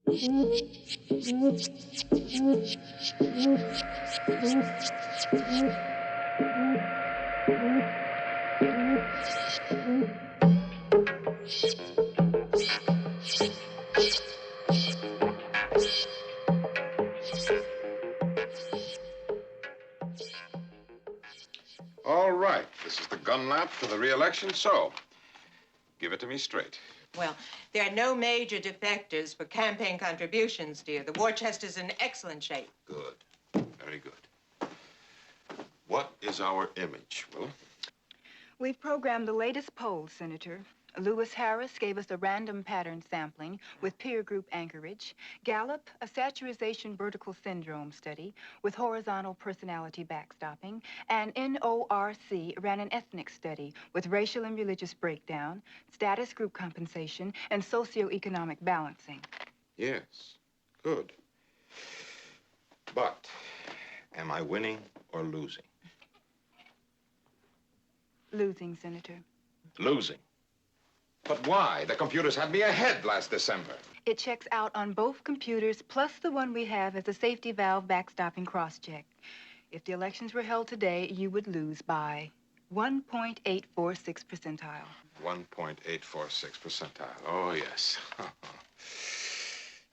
All right, this is the gun lap for the re-election, so give it to me straight. Well, there are no major defectors for campaign contributions, dear. The war chest is in excellent shape. Good, very good. What is our image, Will? We've programmed the latest polls, Senator. Lewis Harris gave us a random pattern sampling with peer group anchorage. Gallup, a saturation vertical syndrome study with horizontal personality backstopping. And NORC ran an ethnic study with racial and religious breakdown, status group compensation, and socioeconomic balancing. Yes, good. But am I winning or losing? Losing, Senator. Losing? But why? The computers had me ahead last December. It checks out on both computers, plus the one we have as a safety valve backstopping cross-check. If the elections were held today, you would lose by 1.846 percentile. 1.846 percentile. Oh, yes.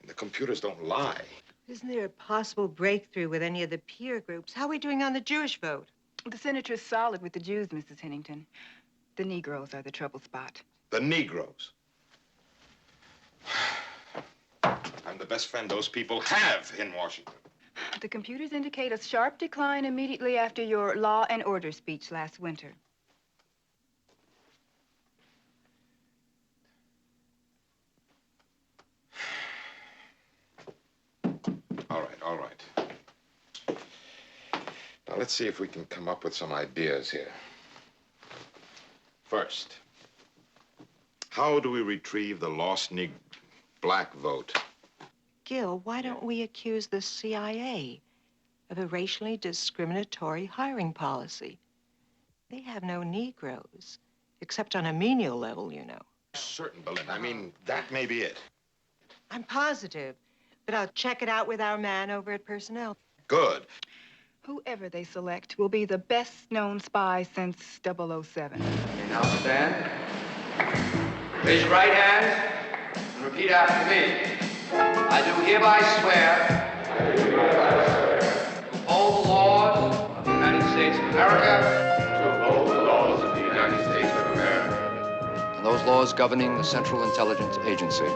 The computers don't lie. Isn't there a possible breakthrough with any of the peer groups? How are we doing on the Jewish vote? The senator's solid with the Jews, Mrs. Hennington. The Negroes are the trouble spot. The Negroes. I'm the best friend those people have in Washington. The computers indicate a sharp decline immediately after your law and order speech last winter. All right. Now, let's see if we can come up with some ideas here. First, how do we retrieve the lost black vote? Gil, why don't we accuse the CIA of a racially discriminatory hiring policy? They have no Negroes, except on a menial level, you know. Certain, Belinda. I mean, that may be it. I'm positive, but I'll check it out with our man over at Personnel. Good. Whoever they select will be the best-known spy since 007. You now stand. Raise your right hand and repeat after me. I do hereby swear to uphold the laws of the United States of America. To uphold the laws of the United States of America. And those laws governing the Central Intelligence Agency.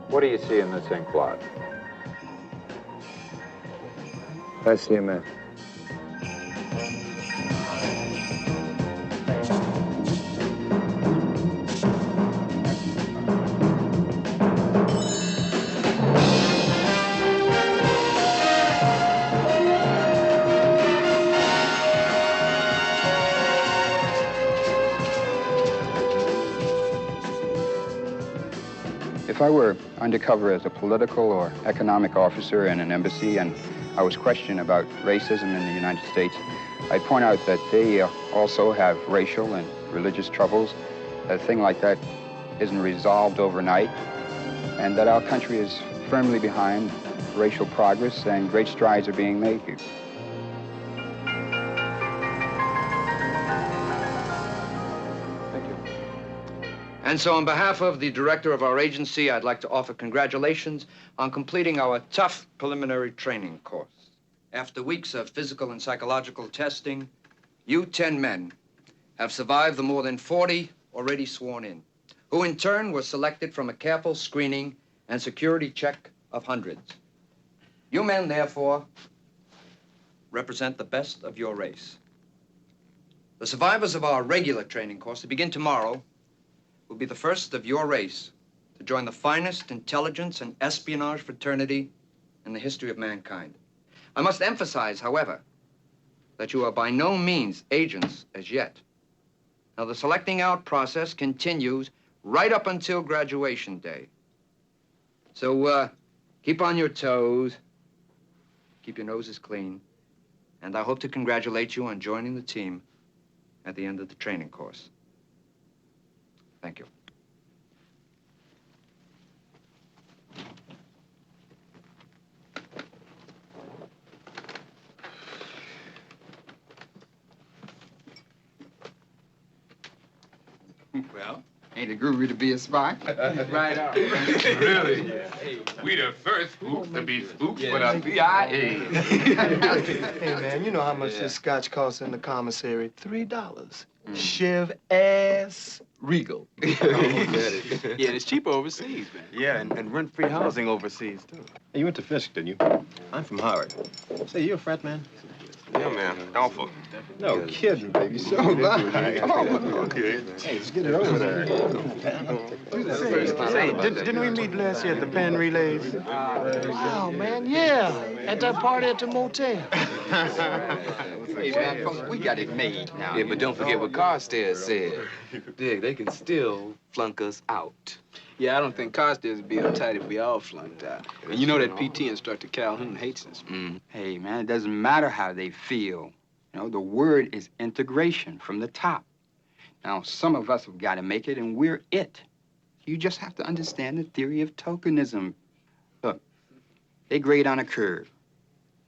What do you see in this ink blot? I see a man. If I were undercover as a political or economic officer in an embassy and I was questioned about racism in the United States, I'd point out that they also have racial and religious troubles. A thing like that isn't resolved overnight, and that our country is firmly behind racial progress and great strides are being made here. And so on behalf of the director of our agency, I'd like to offer congratulations on completing our tough preliminary training course. After weeks of physical and psychological testing, you 10 men have survived the more than 40 already sworn in, who in turn were selected from a careful screening and security check of hundreds. You men, therefore, represent the best of your race. The survivors of our regular training course to begin tomorrow will be the first of your race to join the finest intelligence and espionage fraternity in the history of mankind. I must emphasize, however, that you are by no means agents as yet. Now, the selecting out process continues right up until graduation day. So, keep on your toes, keep your noses clean, and I hope to congratulate you on joining the team at the end of the training course. Thank you. Well, ain't it groovy to be a spy? Right on. Really? We the first spooks to be spooks for the CIA. Hey, man, you know how much this scotch costs in the commissary? $3. Chev ass Regal. Yeah, it's cheaper overseas, man. Yeah, and rent-free housing overseas, too. Hey, you went to Fisk, didn't you? I'm from Howard. Say, you a frat man? Yeah, man. Awful. No kidding, baby. So am I. Oh, okay. Hey, let's get it over there. Say, didn't we meet last year at the pen relays? Wow, man, yeah. At that party at the motel. Hey, man, we got it made now. Yeah, but don't forget what Carstairs said. Dig, they can still flunk us out. Yeah, I don't think Carstairs would be uptight if we all flunked out. And you know that PT instructor Calhoun hates us. Hey, man, it doesn't matter how they feel. You know, the word is integration from the top. Now, some of us have got to make it, and we're it. You just have to understand the theory of tokenism. Look, they grade on a curve.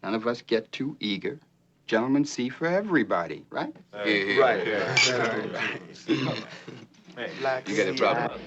None of us get too eager. Gentlemen see for everybody, right? Yeah. Right. Hey, you got a problem.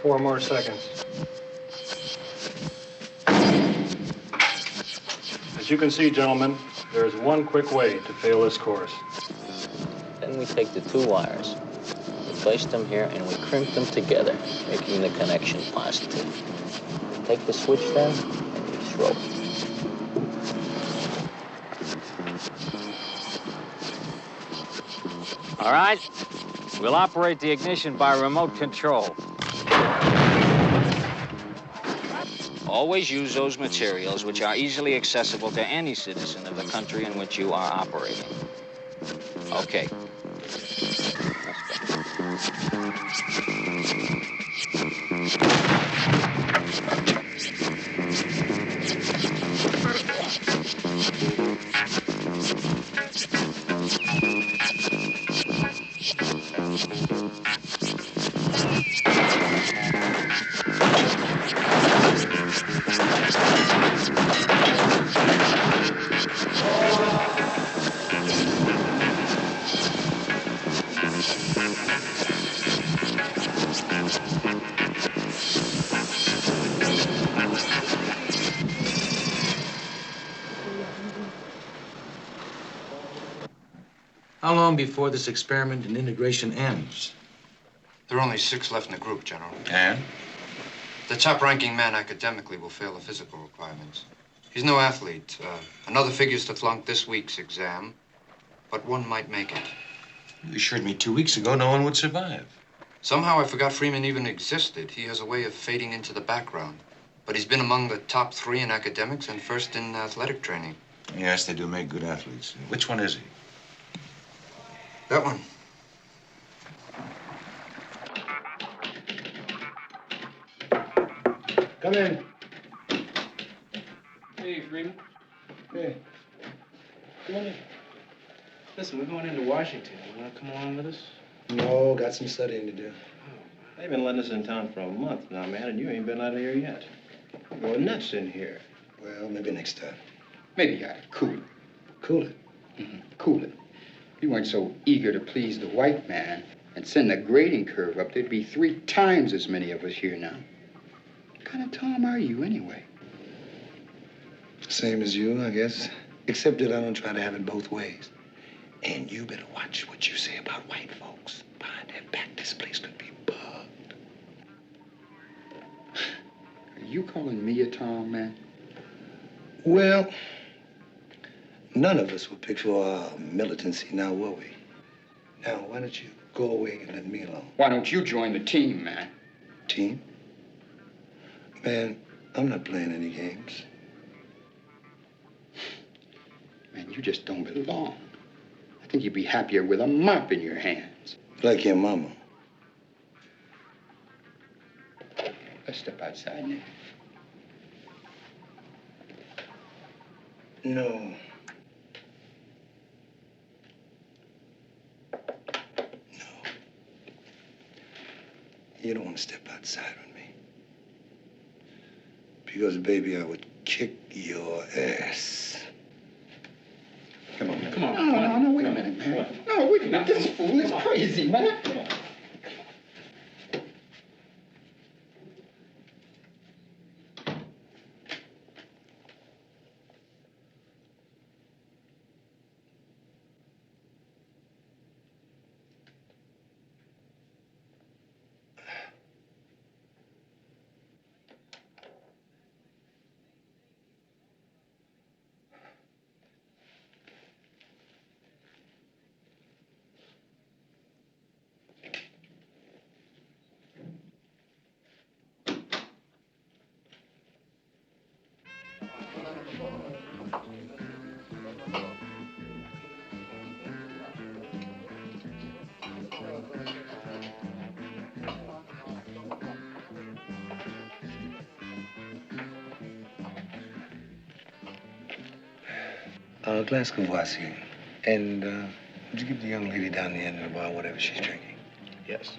Four more seconds. As you can see, gentlemen, there is one quick way to fail this course. Then we take the two wires, we place them here, and we crimp them together, making the connection positive. Take the switch then, and we throw. All right, we'll operate the ignition by remote control. Always use those materials which are easily accessible to any citizen of the country in which you are operating. Okay. How long before this experiment in integration ends? There are only 6 left in the group, General. And? The top-ranking man academically will fail the physical requirements. He's no athlete. Another figures to flunk this week's exam, but one might make it. You assured me 2 weeks ago no one would survive. Somehow I forgot Freeman even existed. He has a way of fading into the background. But he's been among the top 3 in academics and first in athletic training. Yes, they do make good athletes. Which one is he? That one. Come in. Hey, Freeman. Hey. Come on in. Listen, we're going into Washington. You want to come along with us? No, got some studying to do. They've been letting us in town for a month now, man, and you ain't been out of here yet. Well, nuts in here. Well, maybe next time. Maybe you ought to cool it. Cool it. Cool it. If you weren't so eager to please the white man and send the grading curve up, there'd be 3 times as many of us here now. What kind of Tom are you, anyway? Same as you, I guess. Except that I don't try to have it both ways. And you better watch what you say about white folks. Behind their back, this place could be bugged. Are you calling me a Tom, man? Well, none of us were picked for our militancy, now were we? Now, why don't you go away and let me alone? Why don't you join the team, man? Team? Man, I'm not playing any games. Man, you just don't belong. I think you'd be happier with a mop in your hands. Like your mama. Let's step outside now. No. No. You don't want to step outside with me. Because, baby, I would kick your ass. Come on, man. Come on. No, wait a minute, man. No, wait a minute. This fool is crazy, man. Come on. Glass Kvassy. And, would you give the young lady down the end of the bar whatever she's drinking? Yes.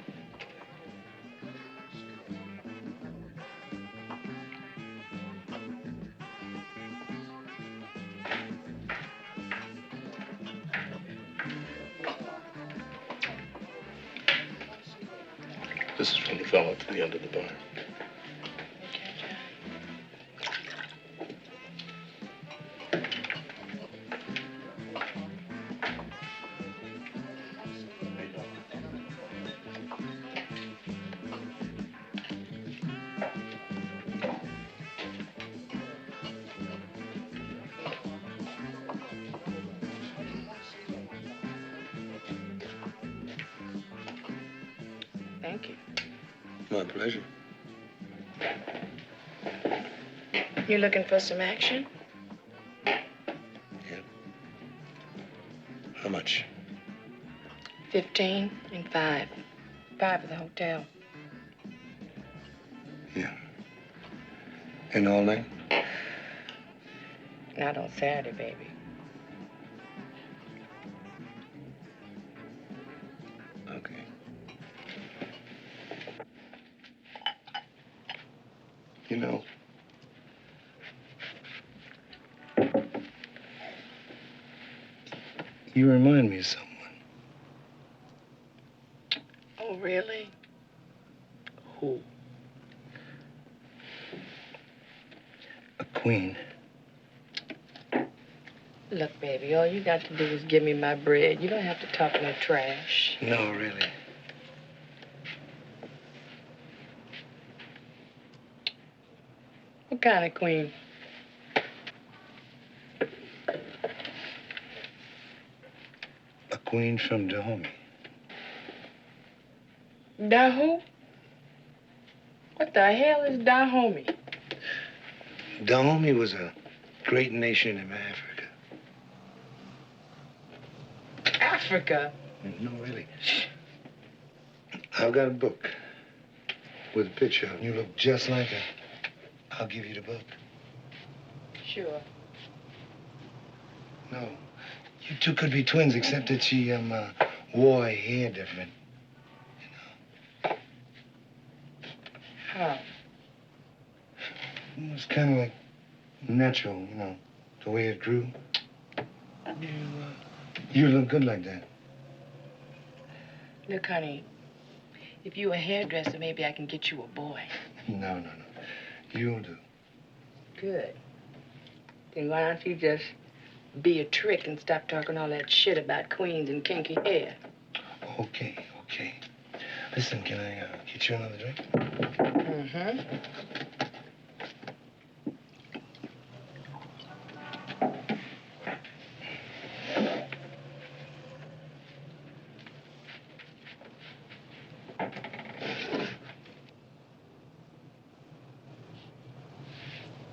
This is from the fellow at the end of the bar. Thank you. My pleasure. You looking for some action? Yeah. How much? 15 and 5. 5 at the hotel. Yeah. And all night? Not on Saturday, baby. Okay. You know, you remind me of someone. Oh, really? Who? A queen. Look, baby, all you got to do is give me my bread. You don't have to talk no trash. No, really. What kind of queen? A queen from Dahomey. Dahoo? What the hell is Dahomey? Dahomey was a great nation in Africa. Africa? No, really. I've got a book with a picture of you. You look just like her. I'll give you the book. Sure. No. You two could be twins, except that she, wore her hair different. How? It was kind of like natural, you know, the way it grew. You look good like that. Look, honey, if you a hairdresser, maybe I can get you a boy. No. You'll do. Good. Then why don't you just be a trick and stop talking all that shit about queens and kinky hair? Okay. Listen, can I get you another drink? Mm-hmm.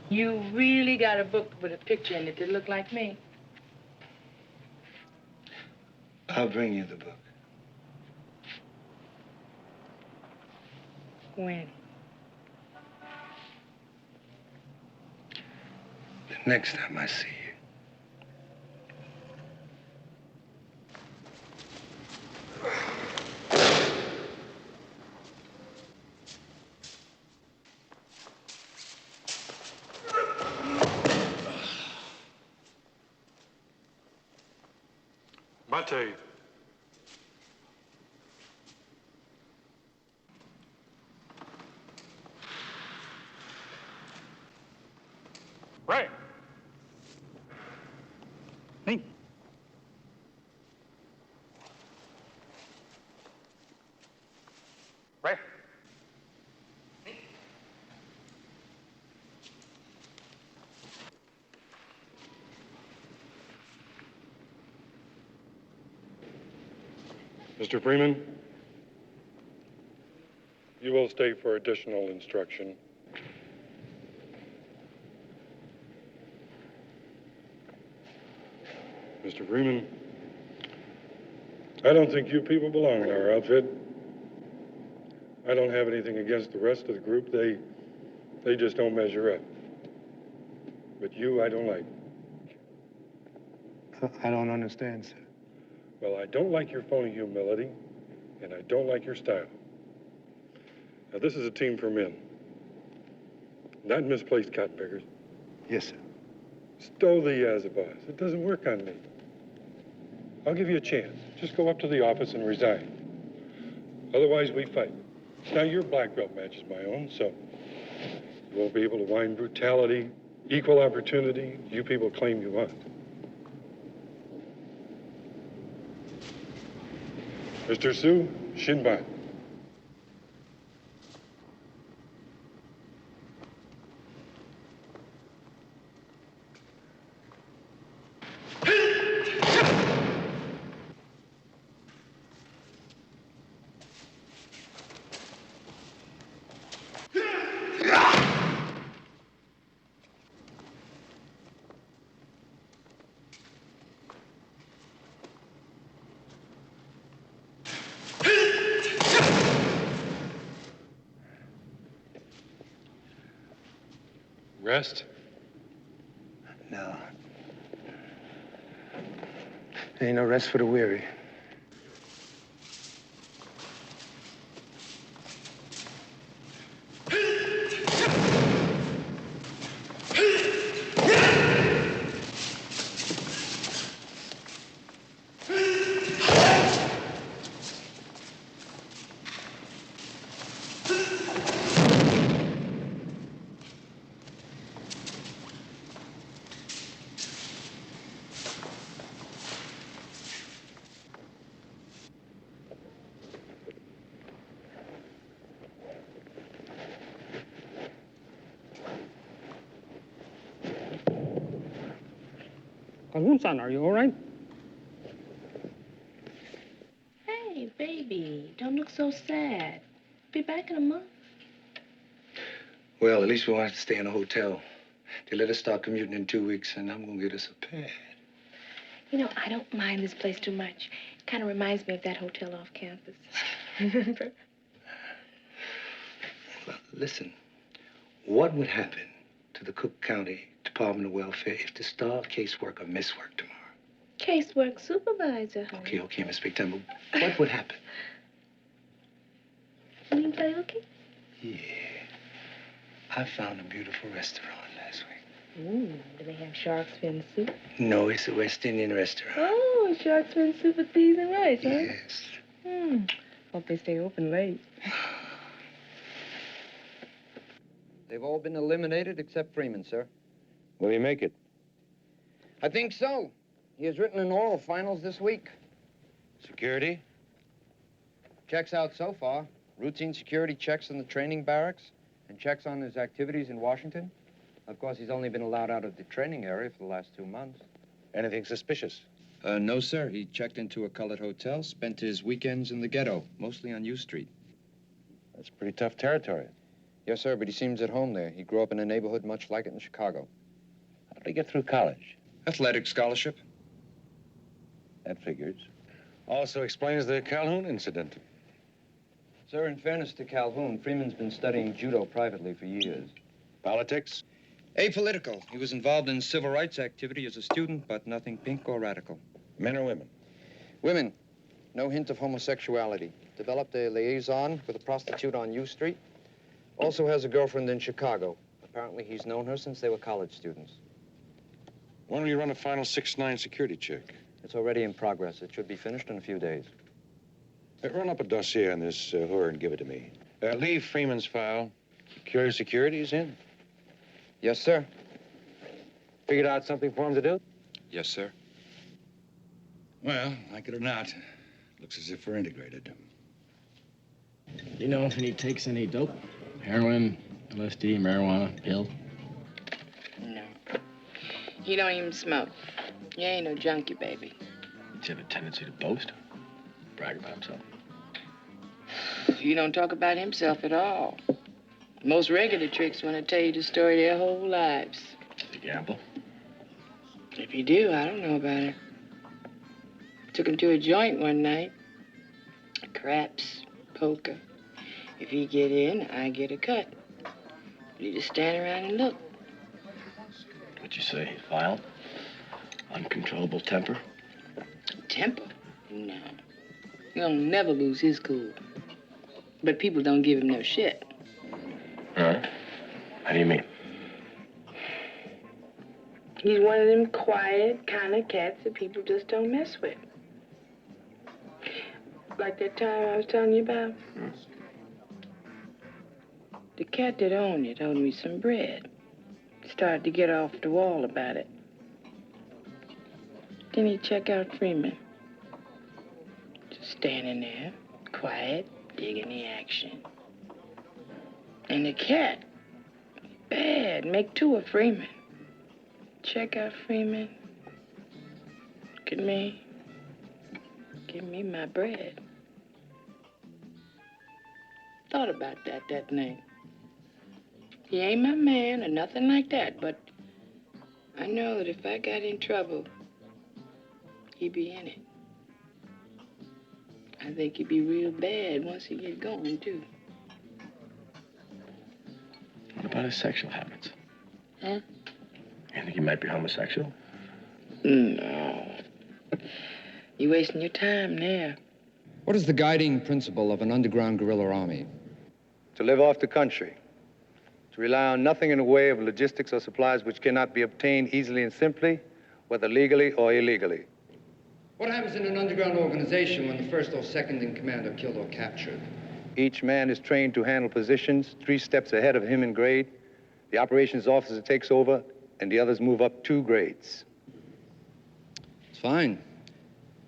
You really got a book with a picture in it that look like me? I'll bring you the book. When? The next time I see you. Mate. Right. Me. Right. Mr. Freeman, you will stay for additional instruction. Mr. Freeman, I don't think you people belong in our outfit. I don't have anything against the rest of the group. They just don't measure up. But you, I don't like. I don't understand, sir. Well, I don't like your phony humility, and I don't like your style. Now, this is a team for men, not misplaced cotton pickers. Yes, sir. Stow the as a boss. It doesn't work on me. I'll give you a chance. Just go up to the office and resign. Otherwise, we fight. Now, your black belt matches my own, so you won't be able to whine brutality, equal opportunity you people claim you want. Mr. Sue, Shinban. Rest? No. There ain't no rest for the weary. Kalun-san, are you all right? Hey, baby, don't look so sad. Be back in a month. Well, at least we won't have to stay in a hotel. They let us start commuting in 2 weeks, and I'm gonna get us a pad. You know, I don't mind this place too much. Kind of reminds me of that hotel off campus. Remember? Well, listen, what would happen to the Cook County Department of Welfare if the star caseworker misworked tomorrow? Casework supervisor, honey. Okay, Miss Big Temple. What would happen? You mean play hooky? Yeah. I found a beautiful restaurant last week. Ooh, do they have shark's fin soup? No, it's a West Indian restaurant. Oh, shark's fin soup with peas and rice, huh? Yes. Hope they stay open late. They've all been eliminated except Freeman, sir. Will he make it? I think so. He has written an oral finals this week. Security? Checks out so far. Routine security checks in the training barracks and checks on his activities in Washington. Of course, he's only been allowed out of the training area for the last 2 months. Anything suspicious? No, sir. He checked into a colored hotel, spent his weekends in the ghetto, mostly on U Street. That's pretty tough territory. Yes, sir, but he seems at home there. He grew up in a neighborhood much like it in Chicago. How did he get through college? Athletic scholarship. That figures. Also explains the Calhoun incident. Sir, in fairness to Calhoun, Freeman's been studying judo privately for years. Politics? Apolitical. He was involved in civil rights activity as a student, but nothing pink or radical. Men or women? Women. No hint of homosexuality. Developed a liaison with a prostitute on U Street. Also has a girlfriend in Chicago. Apparently he's known her since they were college students. When will you run a final 6'9" security check? It's already in progress. It should be finished in a few days. Run up a dossier on this whore and give it to me. Leave Freeman's file. Curious Security's in. Yes, sir. Figured out something for him to do? Yes, sir. Well, like it or not, looks as if we're integrated. You know if he takes any dope? Heroin, LSD, marijuana, pills? No. He don't even smoke. He ain't no junkie, baby. Does he have a tendency to boast? Brag about himself? He don't talk about himself at all. Most regular tricks want to tell you the story of their whole lives. Does he gamble? If he do, I don't know about it. Took him to a joint one night. Craps, poker. If he get in, I get a cut. You just stand around and look. What'd you say? Violent? Uncontrollable temper? Temper? No. He'll never lose his cool. But people don't give him no shit. Huh? How do you mean? He's one of them quiet kind of cats that people just don't mess with. Like that time I was telling you about. The cat that owned it owed me some bread. Started to get off the wall about it. Then he check out Freeman. Just standing there, quiet, digging the action. And the cat, bad, make two of Freeman. Check out Freeman. Look at me. Give me my bread. Thought about that night. He ain't my man or nothing like that, but I know that if I got in trouble, he'd be in it. I think he'd be real bad once he get going, too. What about his sexual habits? Huh? You think he might be homosexual? No. You wasting your time there. What is the guiding principle of an underground guerrilla army? To live off the country. To rely on nothing in the way of logistics or supplies which cannot be obtained easily and simply, whether legally or illegally. What happens in an underground organization when the first or second in command are killed or captured? Each man is trained to handle positions 3 steps ahead of him in grade. The operations officer takes over, and the others move up 2 grades. It's fine.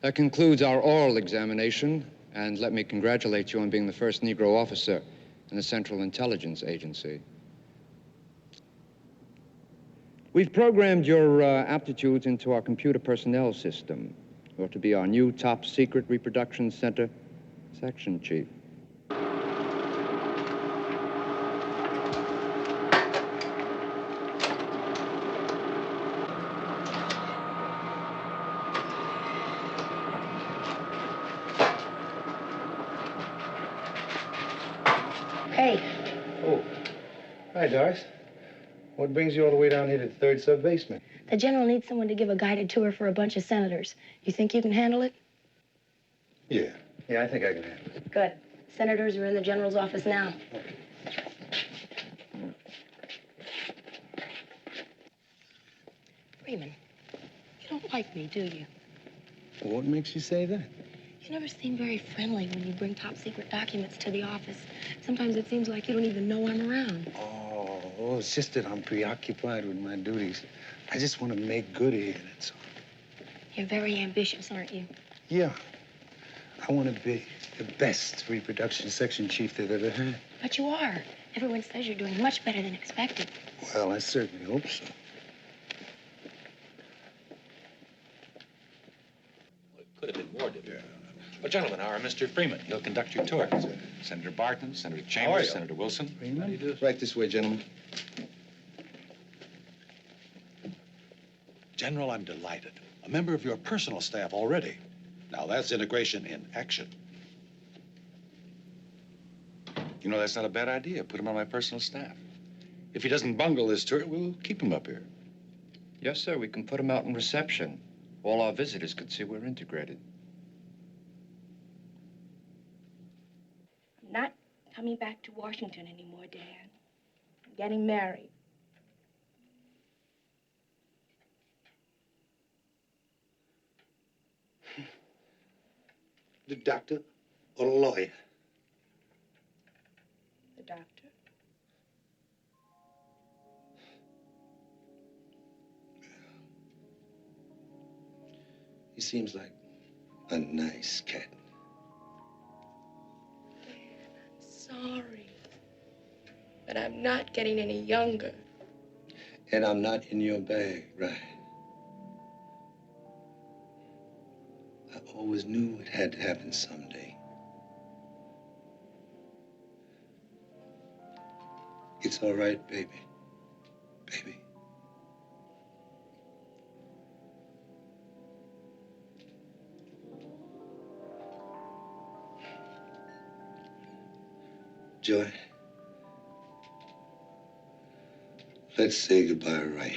That concludes our oral examination, and let me congratulate you on being the first Negro officer in the Central Intelligence Agency. We've programmed your aptitudes into our computer personnel system. You're to be our new top secret reproduction center section chief. Hey. Oh. Hi, Doris. What brings you all the way down here to the 3rd sub-basement? The general needs someone to give a guided tour for a bunch of senators. You think you can handle it? Yeah. Yeah, I think I can handle it. Good. Senators are in the general's office now. Freeman, you don't like me, do you? What makes you say that? You never seem very friendly when you bring top secret documents to the office. Sometimes it seems like you don't even know I'm around. Oh, it's just that I'm preoccupied with my duties. I just want to make good here, that's all. You're very ambitious, aren't you? Yeah. I want to be the best reproduction section chief they've ever had. But you are. Everyone says you're doing much better than expected. Well, I certainly hope so. Could have been more, didn't it? Well, gentlemen, our Mr. Freeman. He'll conduct your tour. Senator Barton, Senator Chambers, Senator Wilson. Freeman? How do you do? Right this way, gentlemen. General, I'm delighted. A member of your personal staff already. Now, that's integration in action. You know, that's not a bad idea. Put him on my personal staff. If he doesn't bungle this tour, we'll keep him up here. Yes, sir. We can put him out in reception. All our visitors could see we're integrated. I'm not coming back to Washington anymore, Dan. I'm getting married. The doctor or the lawyer? The doctor. He seems like a nice cat. Sorry, but I'm not getting any younger. And I'm not in your bag, right? I always knew it had to happen someday. It's all right, baby. Baby. Joy, let's say goodbye right.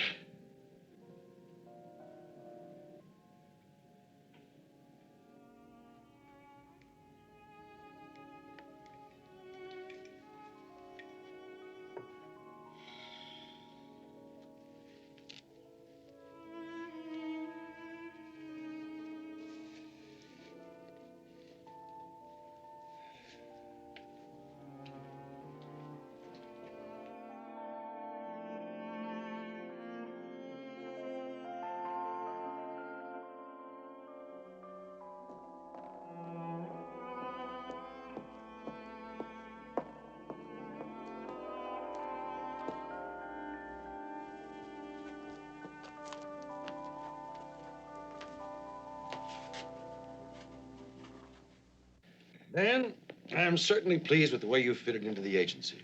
Dan, I'm certainly pleased with the way you fitted into the agency.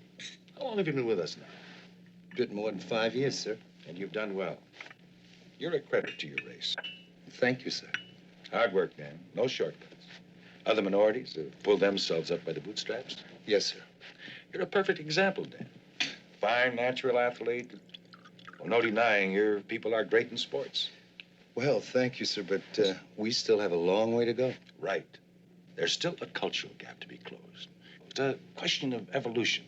How long have you been with us now? A bit more than 5 years, sir. And you've done well. You're a credit to your race. Thank you, sir. Hard work, Dan. No shortcuts. Other minorities have pulled themselves up by the bootstraps. Yes, sir. You're a perfect example, Dan. Fine, natural athlete. Well, no denying your people are great in sports. Well, thank you, sir, but we still have a long way to go. Right. There's still a cultural gap to be closed. It's a question of evolution.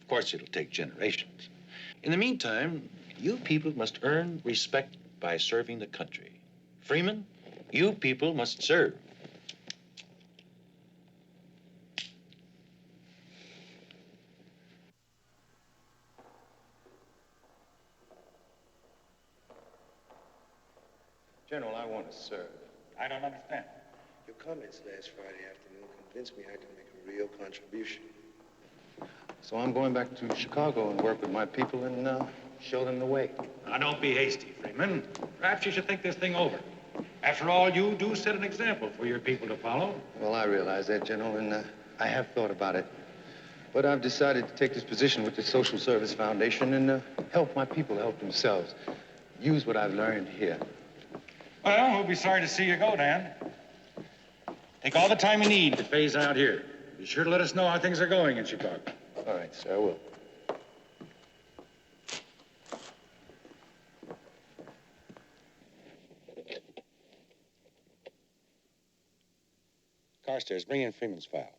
Of course, it'll take generations. In the meantime, you people must earn respect by serving the country. Freeman, you people must serve. General, I want to serve. I don't understand. Your comments last Friday afternoon convinced me I can make a real contribution. So I'm going back to Chicago and work with my people and show them the way. Now, don't be hasty, Freeman. Perhaps you should think this thing over. After all, you do set an example for your people to follow. Well, I realize that, General, and I have thought about it. But I've decided to take this position with the Social Service Foundation and help my people help themselves. Use what I've learned here. Well, we'll be sorry to see you go, Dan. Take all the time you need to phase out here. Be sure to let us know how things are going in Chicago. All right, sir, I will. Carstairs, bring in Freeman's file.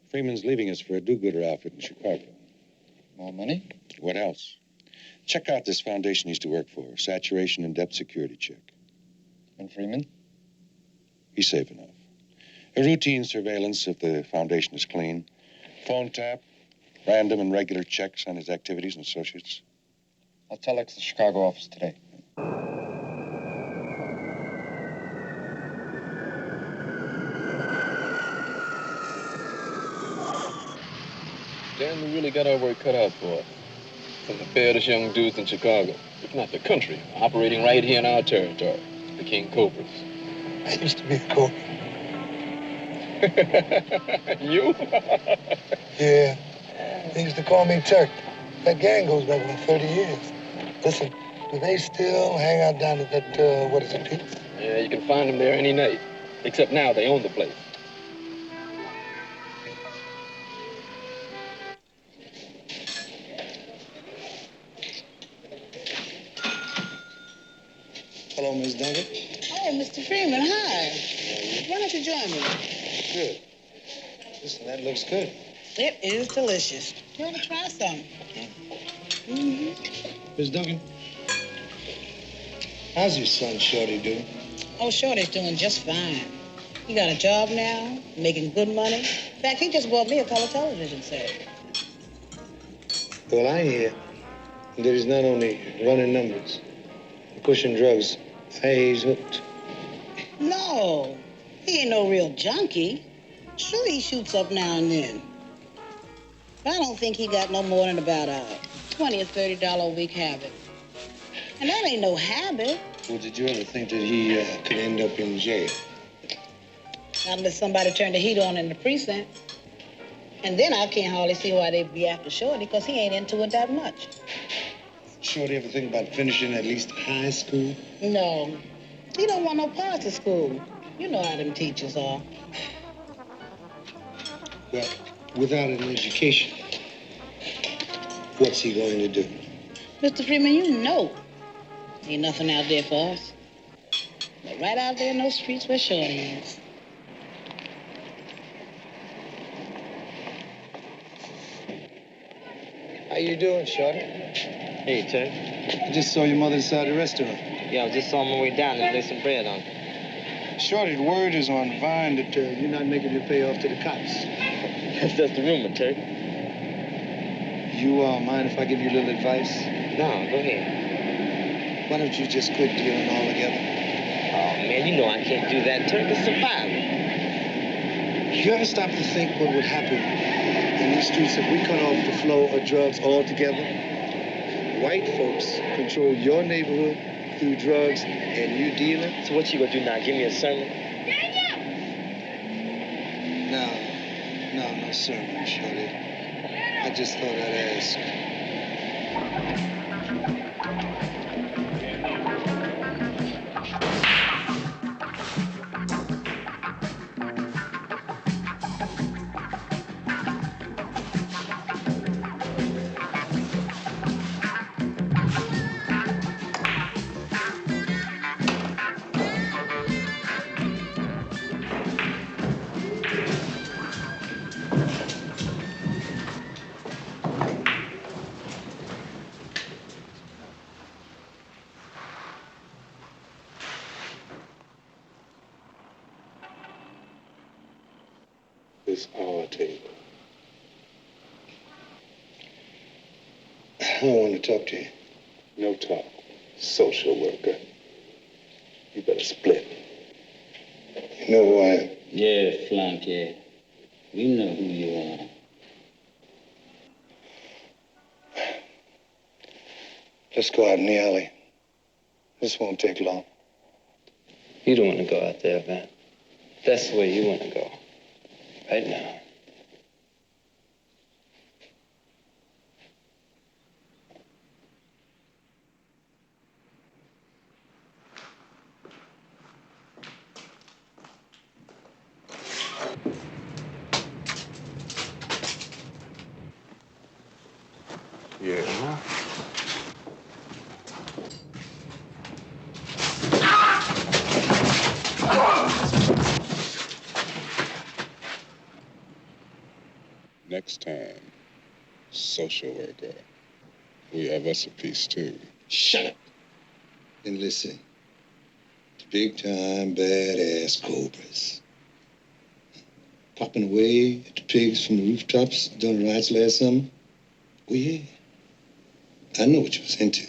Freeman's leaving us for a do-gooder outfit in Chicago. More money? What else? Check out this foundation he used to work for. Saturation and depth security check. And Freeman? He's safe enough. A routine surveillance if the foundation is clean. Phone tap. Random and regular checks on his activities and associates. I'll telex the Chicago office today. Dan, we really got our work cut out for us. Some of the fairest young dudes in Chicago, if not the country, operating right here in our territory, the King Cobras. I used to be a cobra. You? Yeah. They used to call me Turk. That gang goes back about 30 years. Listen, do they still hang out down at that, what is it, Pete? Yeah, you can find them there any night. Except now they own the place. Hello, Miss Duncan. Oh, Mr. Freeman, hi. Why don't you join me? Good. Listen, that looks good. It is delicious. You want to try some? Miss Duncan, how's your son, Shorty, doing? Oh, Shorty's doing just fine. He got a job now, making good money. In fact, he just bought me a color television set. Well, I hear that he's not only running numbers, pushing drugs. I hear he's hooked. No, he ain't no real junkie. Sure, he shoots up now and then. But I don't think he got no more than about a $20 or $30 a week habit. And that ain't no habit. Well, did you ever think that he could end up in jail? Not unless somebody turned the heat on in the precinct. And then I can't hardly see why they'd be after Shorty, because he ain't into it that much. Shorty ever think about finishing at least high school? No, he don't want no parts of school. You know how them teachers are. Well, without an education, what's he going to do? Mr. Freeman, you know ain't nothing out there for us. But right out there in those streets where Shorty is. How you doing, Shorty? Hey, Ted. I just saw your mother inside the restaurant. Yeah, I was just on my way down to lay some bread on. Shorty, the word is on Vine that you're not making your payoff to the cops. That's just the rumor, Turk. You mind if I give you a little advice? No, go ahead. Why don't you just quit dealing altogether? Oh, man, you know I can't do that, Turk. It's survival. You ever stop to think what would happen in these streets if we cut off the flow of drugs altogether? White folks control your neighborhood through drugs and you dealing. So what you gonna do now? Give me a sermon? No sermon, Shorty. I just thought I'd ask. This our table. I don't want to talk to you. No talk. Social worker. You better split. You know who I am? Yeah, flunky. We know who you are. Let's go out in the alley. This won't take long. You don't want to go out there, man. That's the way you want to go. Right now. Yeah. next time, social worker. We have us a piece, too. Shut up. And listen. The big-time, badass cobras. Popping away at the pigs from the rooftops during the riots last summer. Oh, yeah. I know what you was into.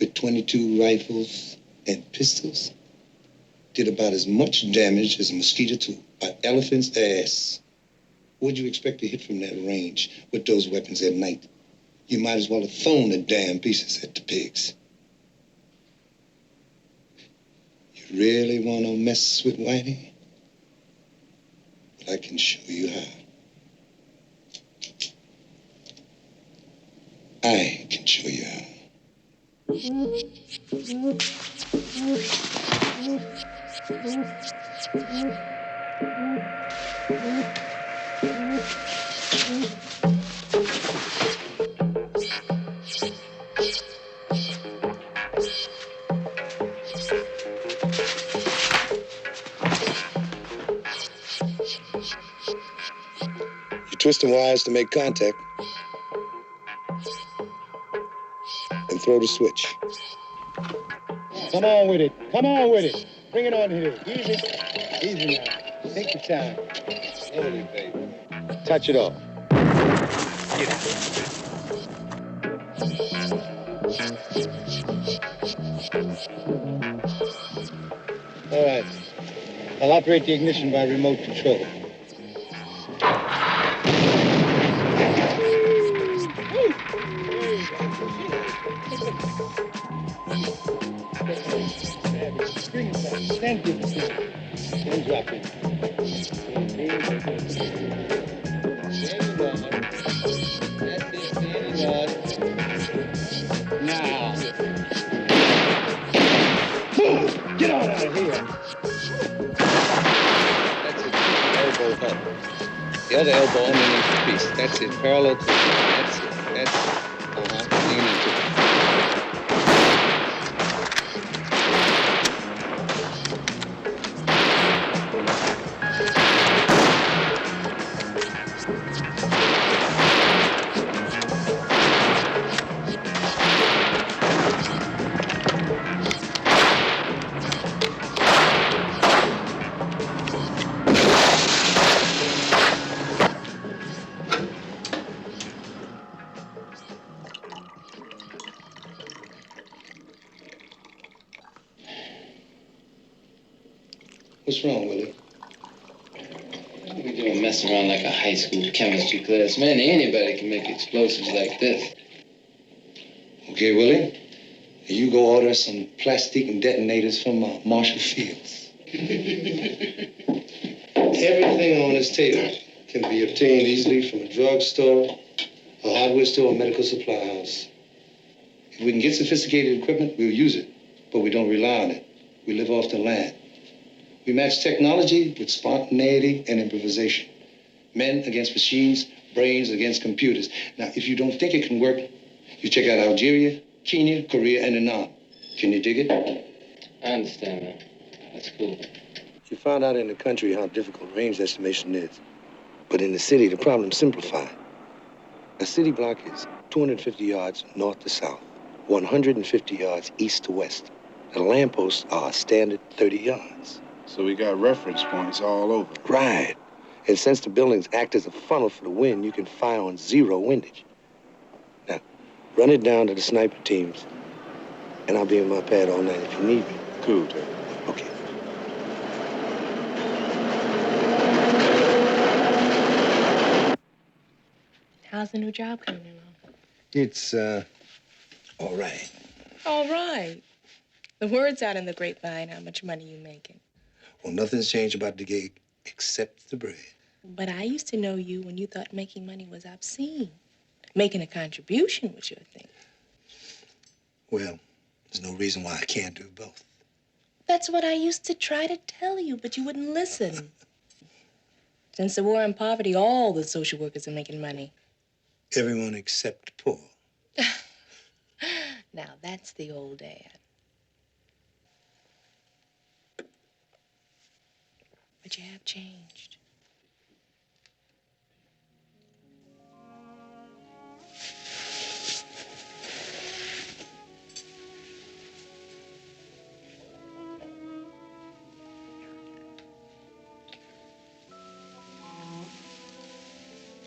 With 22 rifles and pistols, did about as much damage as a mosquito to an elephant's ass. What'd you expect to hit from that range with those weapons at night? You might as well have thrown the damn pieces at the pigs. You really want to mess with Whitey? Well, I can show you how. I can show you how. You twist the wires to make contact and throw the switch. Come on with it. Come on with it. Bring it on here. Easy. Easy now. Take your time. Slowly, baby. Touch it off. Get it. All right. I'll operate the ignition by remote control. Thank you. Don't drop it. Now. Move! Get on out of here. That's it. Elbow up. The other elbow underneath the piece. That's it. Parallel to it. That's it. That's it. Lean into it. What's wrong, Willie? We don't mess around like a high school chemistry class. Man, anybody can make explosives like this. Okay, Willie. You go order some plastic and detonators from Marshall Fields. Everything on this table can be obtained easily from a drugstore, a hardware store, or medical supply house. If we can get sophisticated equipment, we'll use it, but we don't rely on it. We live off the land. We match technology with spontaneity and improvisation. Men against machines, brains against computers. Now, if you don't think it can work, you check out Algeria, Kenya, Korea, and Vietnam. Can you dig it? I understand, man. That's cool. You found out in the country how difficult range estimation is. But in the city, the problem's simplified. A city block is 250 yards north to south, 150 yards east to west. The lampposts are a standard 30 yards. So we got reference points all over. Right. And since the buildings act as a funnel for the wind, you can fire on zero windage. Now, run it down to the sniper teams, and I'll be in my pad all night if you need me. Cool, Ted. Okay. How's the new job coming along? It's, all right. All right. The word's out in the grapevine how much money you making. Well, nothing's changed about the gig except the bread. But I used to know you when you thought making money was obscene. Making a contribution was your thing. Well, there's no reason why I can't do both. That's what I used to try to tell you, but you wouldn't listen. Since the war on poverty, all the social workers are making money. Everyone except Paul. Now, that's the old ad. But you have changed.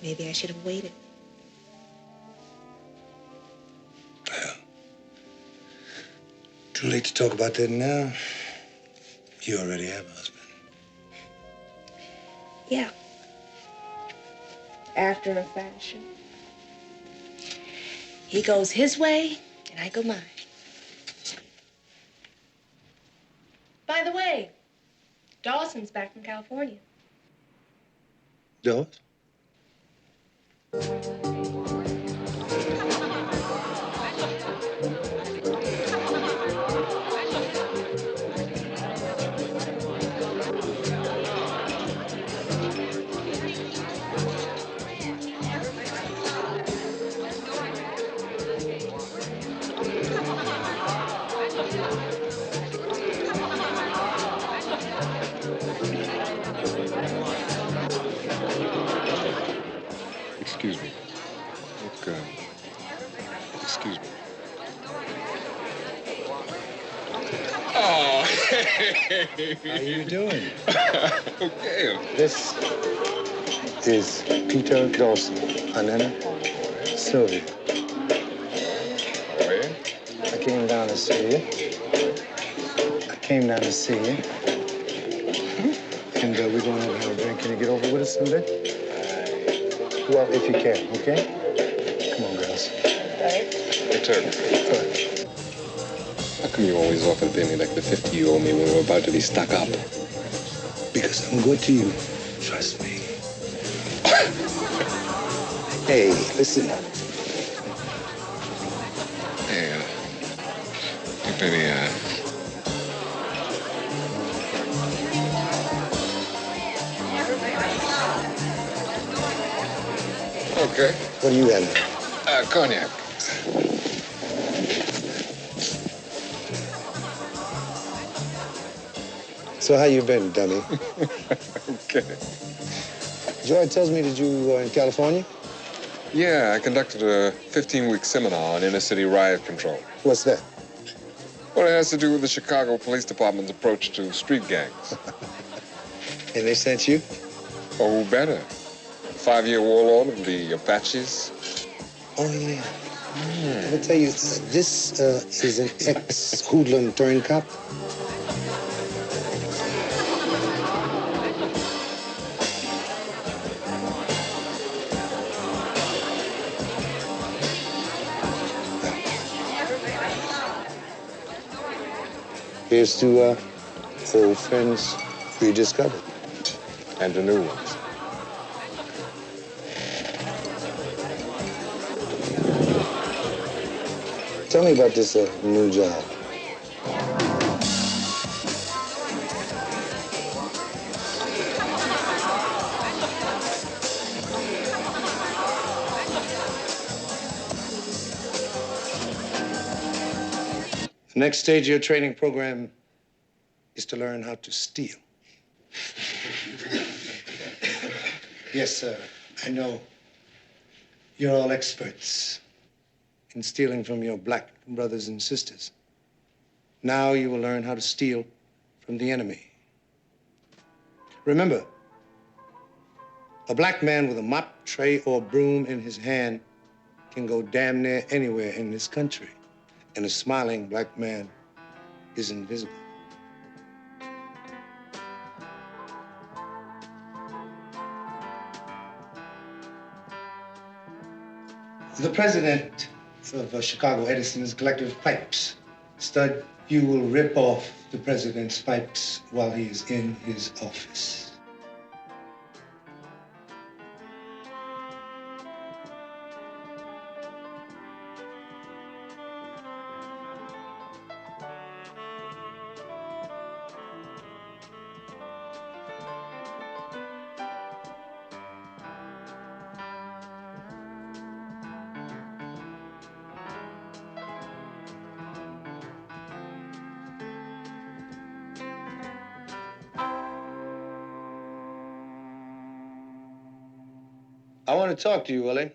Maybe I should have waited. Well, too late to talk about that now. You already have a husband. Yeah. After a fashion. He goes his way, and I go mine. By the way, Dawson's back from California. Dawes? Excuse me. Look, excuse me. Oh, How you doing? Okay. This is Peter Dawson. Anna, Sylvia. Oh, yeah? I came down to see you. And we're going to have a drink. Can you get over with us in a bit? Well, if you can, okay? Come on, girls. Hey, Turk. How come you always offer to pay me like the 50 you owe me when we're about to be stuck up? Because I'm good to you. Trust me. Hey, listen. Hey, baby, Okay. What are you having? Cognac. So how you been, dummy? Okay. Joy tells me that you were in California? Yeah, I conducted a 15-week seminar on inner-city riot control. What's that? Well, it has to do with the Chicago Police Department's approach to street gangs. And they sent you? Oh, who better? 5-year warlord of the Apaches. Oh, yeah. Let me tell you, this is an ex-hoodlum turned cop. Here's to old friends rediscovered. And the new ones. Tell me about this new job. The next stage of your training program is to learn how to steal. Yes, sir. I know. You're all experts in stealing from your black brothers and sisters. Now you will learn how to steal from the enemy. Remember, a black man with a mop, tray, or broom in his hand can go damn near anywhere in this country. And a smiling black man is invisible. The president of Chicago Edison's collective pipes. Stud, you will rip off the president's pipes while he is in his office. I want to talk to you, Willie.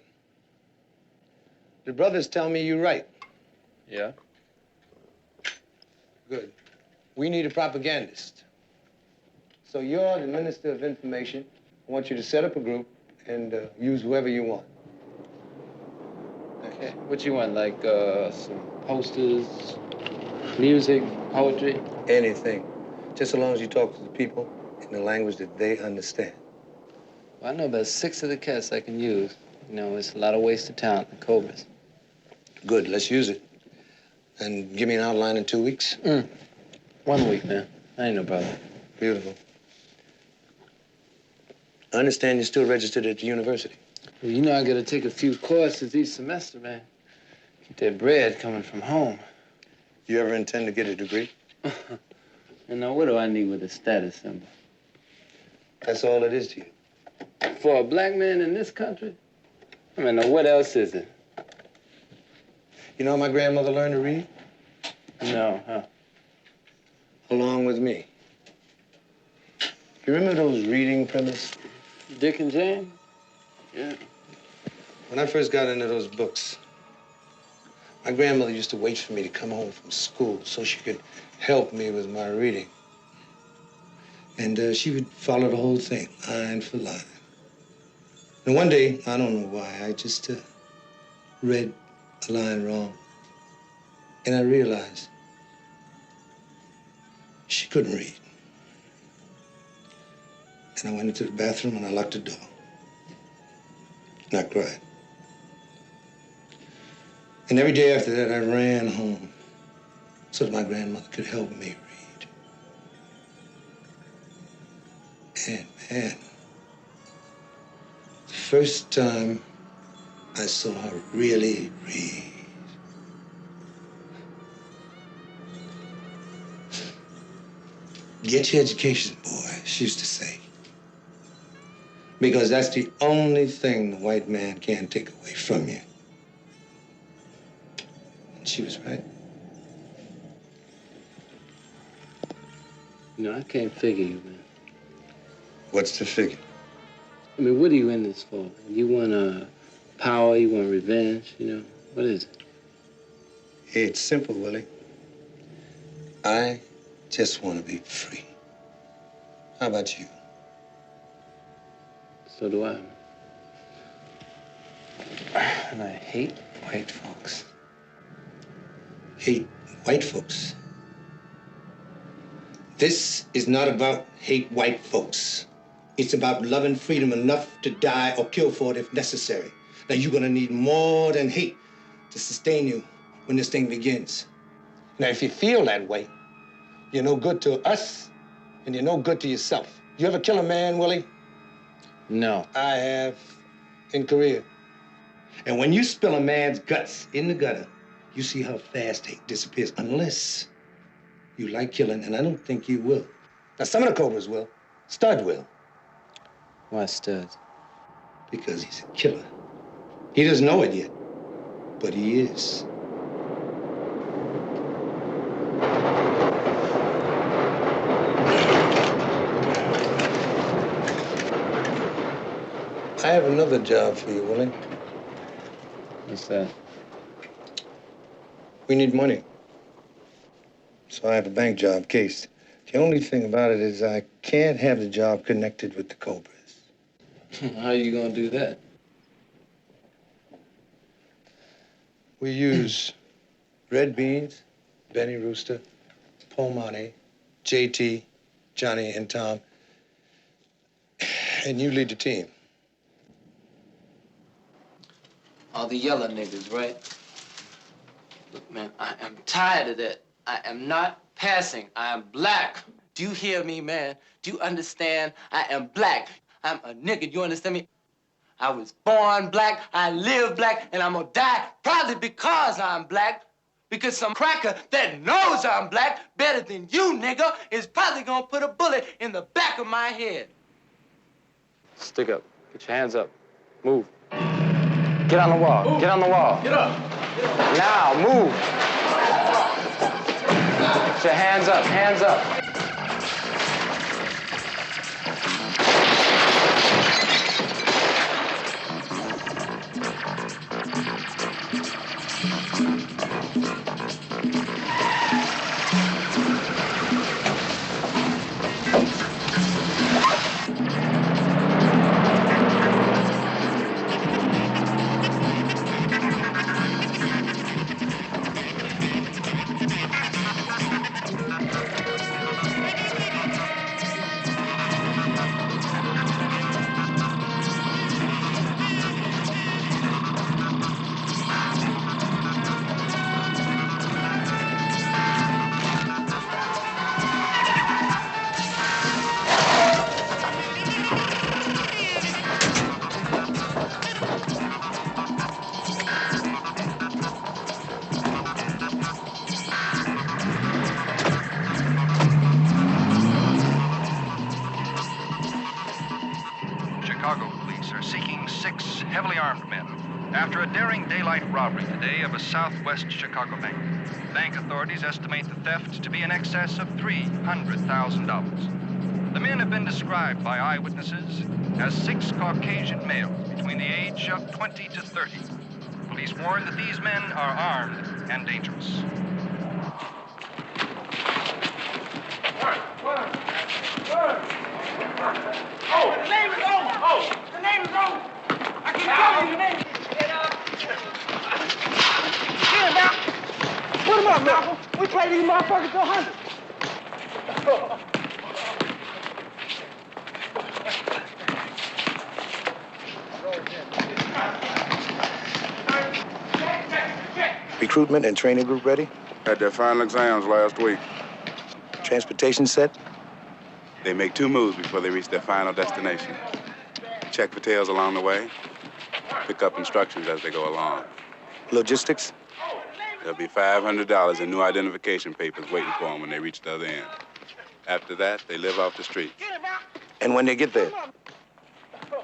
The brothers tell me you're right. Yeah? Good. We need a propagandist. So you're the Minister of Information. I want you to set up a group and use whoever you want. Okay. What you want, like some posters, music, poetry? Anything. Just so long as you talk to the people in the language that they understand. Well, I know about 6 of the cats I can use. You know, it's a lot of wasted talent, the Cobras. Good, let's use it. And give me an outline in 2 weeks. 1 week, man. I ain't no problem. Beautiful. I understand you're still registered at the university. Well, you know I gotta take a few courses each semester, man. Keep that bread coming from home. You ever intend to get a degree? And now, what do I need with a status symbol? That's all it is to you. For a black man in this country? I mean, now what else is it? You know how my grandmother learned to read? No, huh? Along with me. You remember those reading primers? Dick and Jane? Yeah. When I first got into those books, my grandmother used to wait for me to come home from school so she could help me with my reading. And she would follow the whole thing, line for line. And one day, I don't know why, I just read a line wrong. And I realized she couldn't read. And I went into the bathroom and I locked the door. And I cried. And every day after that, I ran home so that my grandmother could help me read. And man, the first time I saw her really read, get your education, boy, she used to say. Because that's the only thing the white man can take away from you. And she was right. You know, I can't figure you, man. What's the figure? I mean, what are you in this for? You want power, you want revenge, you know? What is it? It's simple, Willie. I just want to be free. How about you? So do I. And I hate white folks. Hate white folks? This is not about hate white folks. It's about loving freedom enough to die or kill for it if necessary. Now, you're gonna need more than hate to sustain you when this thing begins. Now, if you feel that way, you're no good to us, and you're no good to yourself. You ever kill a man, Willie? No. I have, in Korea. And when you spill a man's guts in the gutter, you see how fast hate disappears, unless you like killing, and I don't think you will. Now, some of the Cobras will. Stud will. Why Stud? Because he's a killer. He doesn't know it yet, but he is. I have another job for you, Willie. What's that? We need money. So I have a bank job cased. The only thing about it is I can't have the job connected with the Cobras. How are you gonna do that? We use Red Beans, Benny Rooster, Paul Monte, JT, Johnny, and Tom. And you lead the team. All the yellow niggas, right? Look, man, I am tired of that. I am not passing. I am black. Do you hear me, man? Do you understand? I am black. I'm a nigga. Do you understand me? I was born black, I live black, and I'm gonna die probably because I'm black. Because some cracker that knows I'm black better than you, nigga, is probably gonna put a bullet in the back of my head. Stick up. Get your hands up. Move. Get on the wall. Move. Get on the wall. Get up. Now, move. Get your hands up. Hands up. Chicago police are seeking 6 heavily armed men after a daring daylight robbery today of a southwest Chicago bank. Bank authorities estimate the theft to be in excess of $300,000. The men have been described by eyewitnesses as 6 Caucasian males between the age of 20 to 30. Police warn that these men are armed and dangerous. Oh, the name is on! Oh, the name is on! I keep telling you the name. Get him, Malcolm. Put him up, Malcolm. We play these motherfuckers to 100. Recruitment and training group ready? Had their final exams last week. Transportation set? They make 2 moves before they reach their final destination. Check for tails along the way. Pick up instructions as they go along. Logistics? There'll be $500 in new identification papers waiting for them when they reach the other end. After that, they live off the street. And when they get there?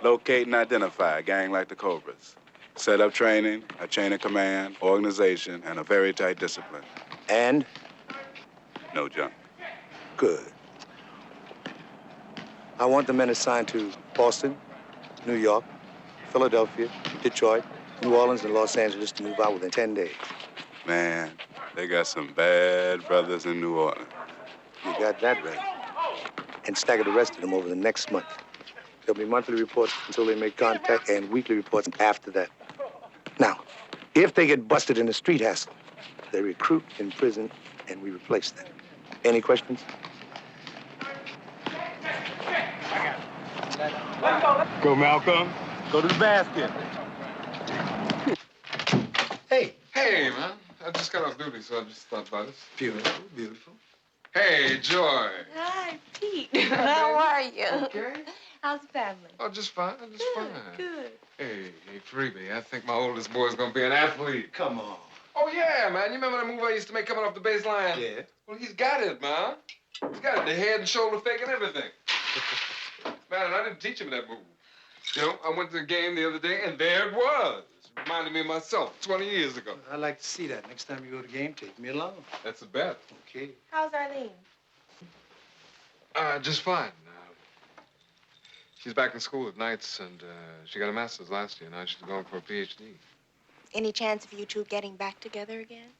Locate and identify a gang like the Cobras. Set up training, a chain of command, organization, and a very tight discipline. And? No junk. Good. I want the men assigned to Boston, New York, Philadelphia, Detroit, New Orleans, and Los Angeles to move out within 10 days. Man, they got some bad brothers in New Orleans. You got that right. And stagger the rest of them over the next month. There'll be monthly reports until they make contact and weekly reports after that. Now, if they get busted in a street hassle, they recruit in prison and we replace them. Any questions? Go, Malcolm. Go to the basket. Hey, man. I just got off duty, so I just stopped by this. Beautiful, beautiful. Hey, Joy. Hi, Pete. How are you? Okay. How's the family? Oh, just fine, just fine. Good. Hey, Freebie, I think my oldest boy's gonna be an athlete. Come on. Oh, yeah, man. You remember that move I used to make coming off the baseline? Yeah. Well, he's got it, man. He's got it. The head and shoulder fake and everything. Man, and I didn't teach him that move. You know, I went to the game the other day, and there it was. Reminded me of myself 20 years ago. I'd like to see that. Next time you go to the game, take me along. That's a bet. Okay. How's Arlene? Just fine. She's back in school at nights, and she got a master's last year. Now she's going for a PhD. Any chance of you two getting back together again?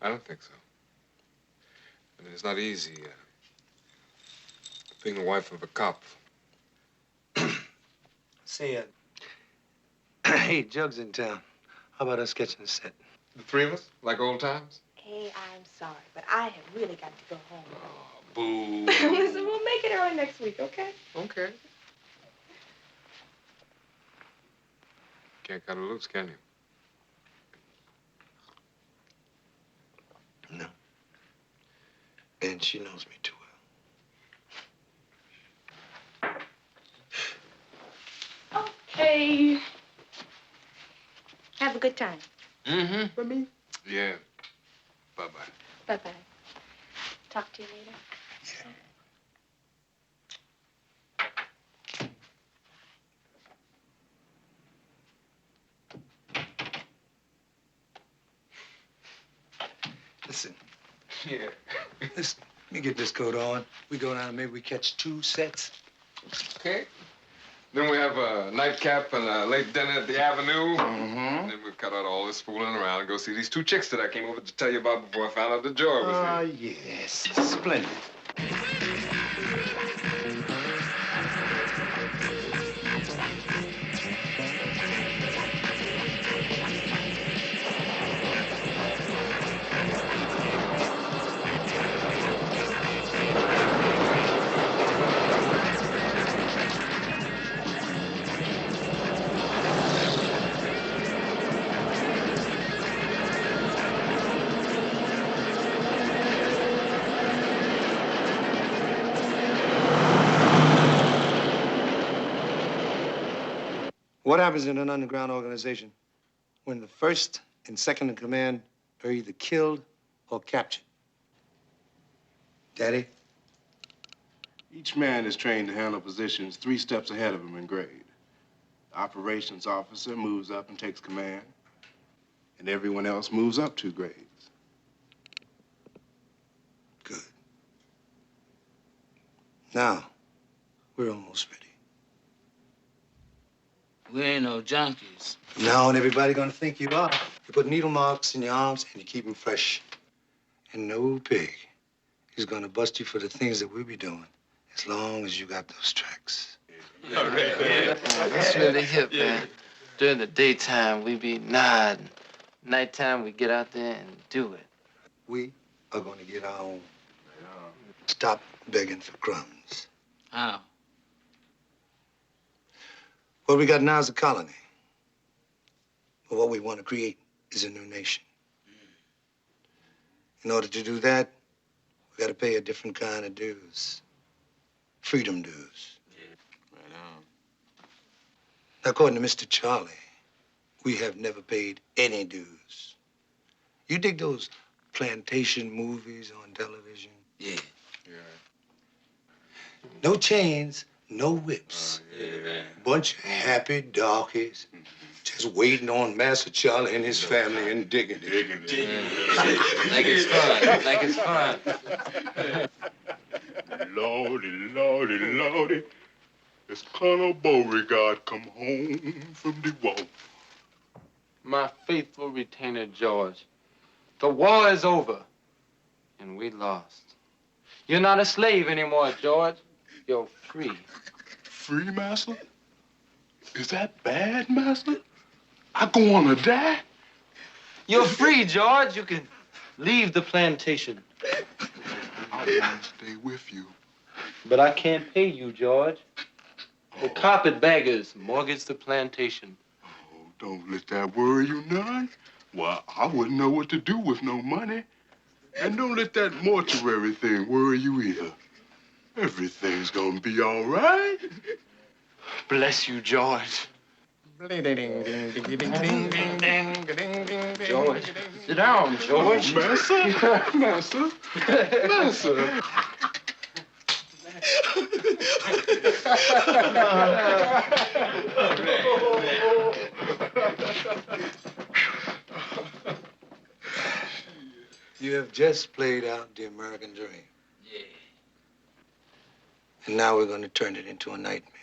I don't think so. I mean, it's not easy being the wife of a cop. Say, hey, Jug's in town. How about us sketching the set? The 3 of us? Like old times? Hey, I'm sorry, but I have really got to go home. Boo. Listen, we'll make it early next week, okay? Okay. Can't cut her loose, can you? No. And she knows me too well. Okay. Have a good time. Mm-hmm. For me? Yeah. Bye-bye. Bye-bye. Talk to you later. Listen. Yeah. Listen, let me get this coat on. We go down and maybe we catch 2 sets. Okay. Then we have a nightcap and a late dinner at the Avenue. Mm-hmm. And then we'll cut out all this fooling around and go see these 2 chicks that I came over to tell you about before I found out that Joy was here. Yes. Splendid. What happens in an underground organization when the first and second in command are either killed or captured? Daddy, Each man is trained to handle positions 3 steps ahead of him in grade. The operations officer moves up and takes command, and everyone else moves up 2 grades. Good. Now, we're almost ready. We ain't no junkies. From now on, everybody gonna think you are. You put needle marks in your arms and you keep them fresh. And no pig is gonna bust you for the things that we'll be doing as long as you got those tracks. That's really hip, man. During the daytime, we be nodding. Nighttime, we get out there and do it. We are gonna get our own. Stop begging for crumbs. How? What we got now is a colony. But what we want to create is a new nation. In order to do that, we got to pay a different kind of dues. Freedom dues. Right on. Now, according to Mr. Charlie, we have never paid any dues. You dig those plantation movies on television? Yeah. No chains, no whips. Yeah. Bunch of happy darkies just waiting on Master Charlie and his family and digging it. Like it's fun. Like it's fun. Lordy, Lordy, Lordy. It's Colonel Beauregard come home from the war. My faithful retainer, George. The war is over, and we lost. You're not a slave anymore, George. You're free. Free, Master? Is that bad, Master? I gonna die? You're free, George. You can leave the plantation. I want to stay with you. But I can't pay you, George. The carpetbaggers mortgage the plantation. Oh, don't let that worry you none. Why, I wouldn't know what to do with no money. And don't let that mortuary thing worry you either. Everything's gonna be all right. Bless you, George. George. Sit down, George. Master, Master, Master. You have just played out the American dream. Yeah. And now we're going to turn it into a nightmare.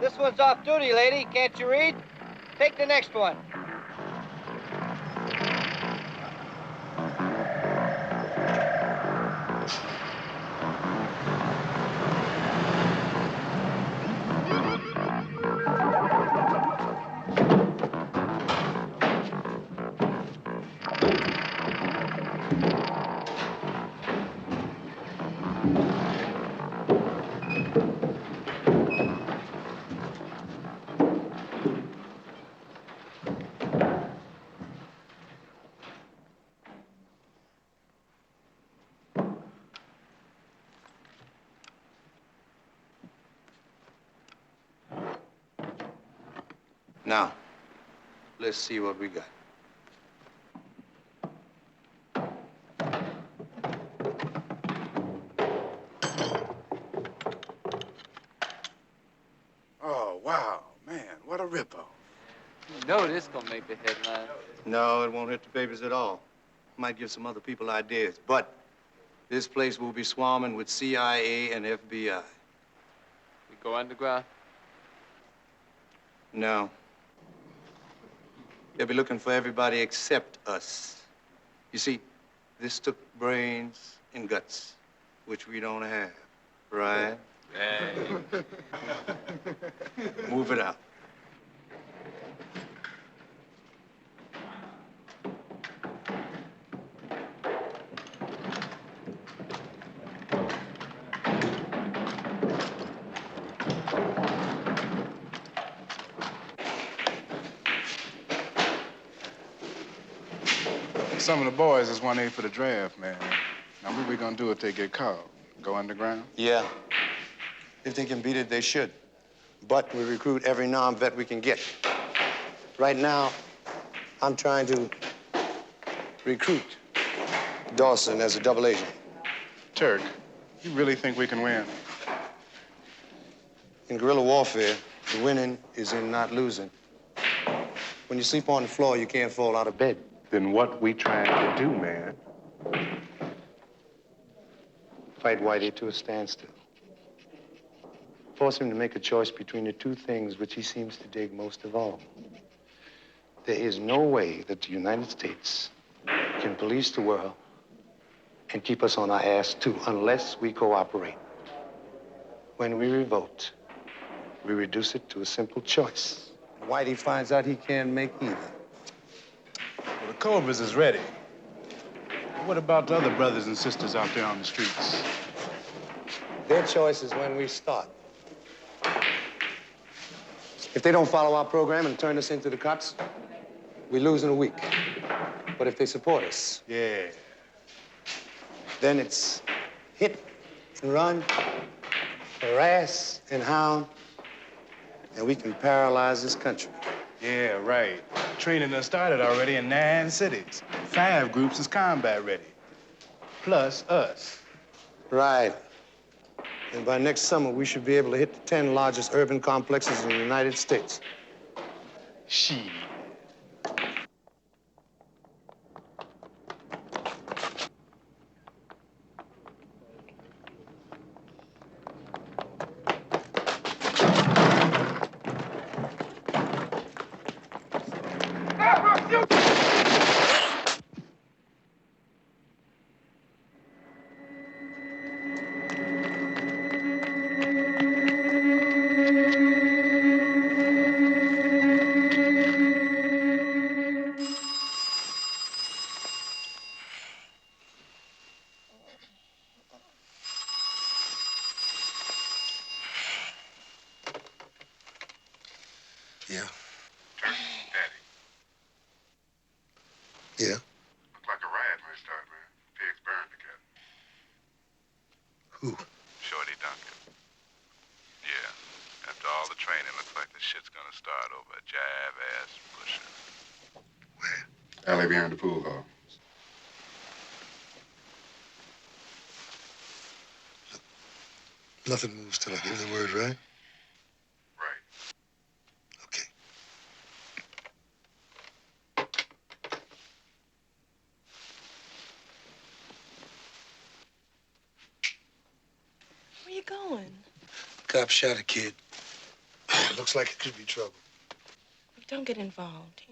This one's off duty, lady. Can't you read? Take the next one. Now, let's see what we got. Oh, wow, man, what a ripoff. You know this gonna make the headline. No, it won't hit the papers at all. Might give some other people ideas, but this place will be swarming with CIA and FBI. We go underground? No. They'll be looking for everybody except us. You see, this took brains and guts, which we don't have, right? Hey. Move it out. Some of the boys is 1A for the draft, man. Now, what we gonna do if they get caught? Go underground? Yeah. If they can beat it, they should. But we recruit every non-vet we can get. Right now, I'm trying to recruit Dawson as a double agent. Turk, you really think we can win? In guerrilla warfare, the winning is in not losing. When you sleep on the floor, you can't fall out of bed. Then what we trying to do, man? Fight Whitey to a standstill. Force him to make a choice between the two things which he seems to dig most of all. There is no way that the United States can police the world and keep us on our ass, too, unless we cooperate. When we revolt, we reduce it to a simple choice. Whitey finds out he can't make either. Well, the Cobras is ready. What about the other brothers and sisters out there on the streets? Their choice is when we start. If they don't follow our program and turn us into the cops, we lose in a week. But if they support us, yeah, then it's hit and run, harass and hound, and we can paralyze this country. Yeah, right. Training done started already in 9 cities. 5 groups is combat ready. Plus us. Right. And by next summer, we should be able to hit the 10 largest urban complexes in the United States. Shit. Yeah. Turk, Daddy. Yeah. Looked like a riot may start, man. Pigs burned together. Who? Shorty Duncan. Yeah. After all the training, looks like this shit's gonna start over a jive-ass pusher. Where? Alley behind the pool hall. Nothing moves till I give the word, right? Right. Okay. Where you going? Cop shot a kid. Looks like it could be trouble. Don't get involved.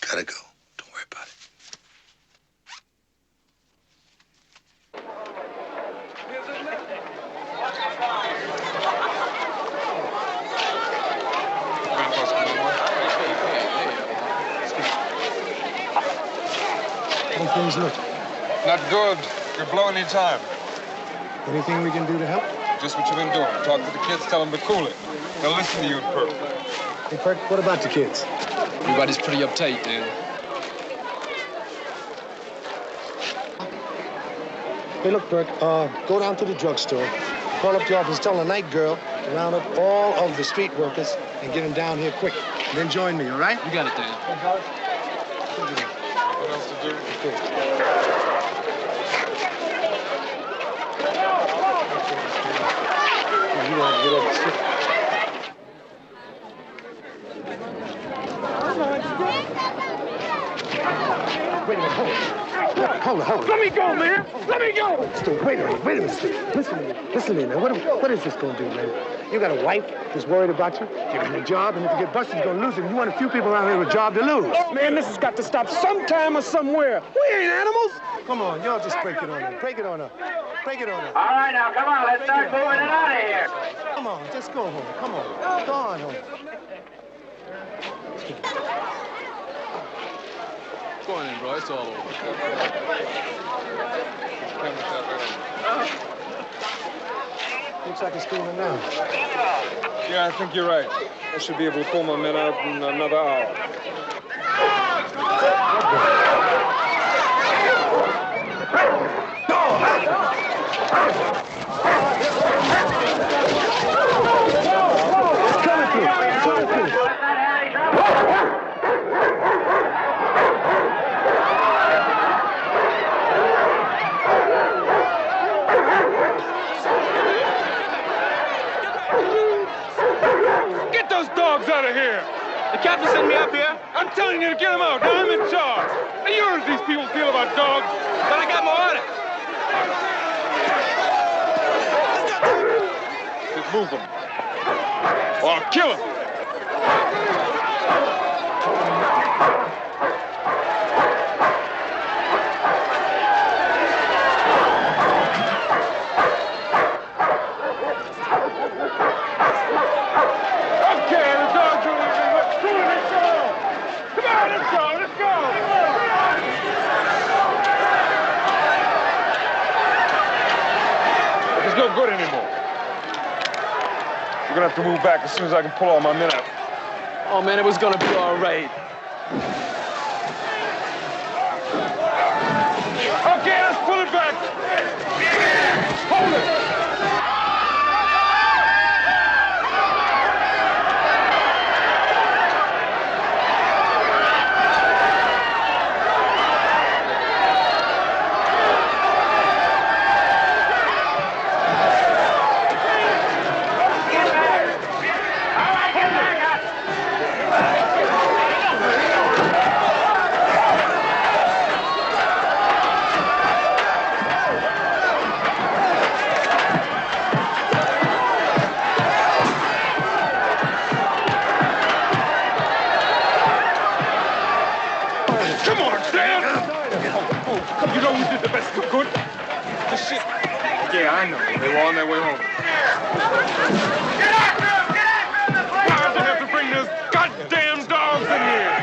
Gotta go. Don't worry about it. How things look? Not good. You're blowing your time. Anything we can do to help? Just what you've been doing. Talk to the kids, tell them to cool it. They'll listen to you in Perk. Hey, Perk, what about the kids? Everybody's pretty uptight, Dan. Hey, look, Perk, go down to the drugstore, call up the office, tell the night girl to round up all of the street workers and get them down here quick. And then join me, all right? You got it, Dan. What else to do? You want to get up and sit. Wait a minute, hold it. Let me go, man. Let me go. Stu, wait a minute, Stu. Listen to me, man. What is this going to do, man? You got a wife that's worried about you. You got a job, and if you get busted, you're going to lose it. You want a few people around here with a job to lose. Man, this has got to stop sometime or somewhere. We ain't animals. Come on, y'all just break it on up. Break it on up. All right, now, come on. Let's start moving it out of here. Come on, just go home. Come on. Go on home. Go on in, bro. It's all over. Looks like it's cooling down. Yeah, I think you're right. I should be able to pull my men out in another hour. Get those dogs out of here! The captain sent me up here. I'm telling you to get them out. Now I'm in charge. Now you know what these people feel about dogs. But I got my orders. Just move them. Or I'll kill them. No good anymore. We're gonna have to move back as soon as I can pull all my men out. Oh, man, it was gonna be all right. Okay, let's pull it back. Hold it. You know we did the best we could. This shit. Yeah, I know. They were on their way home. Get after him! Get after him! Why'd you have to bring those goddamn dogs in here?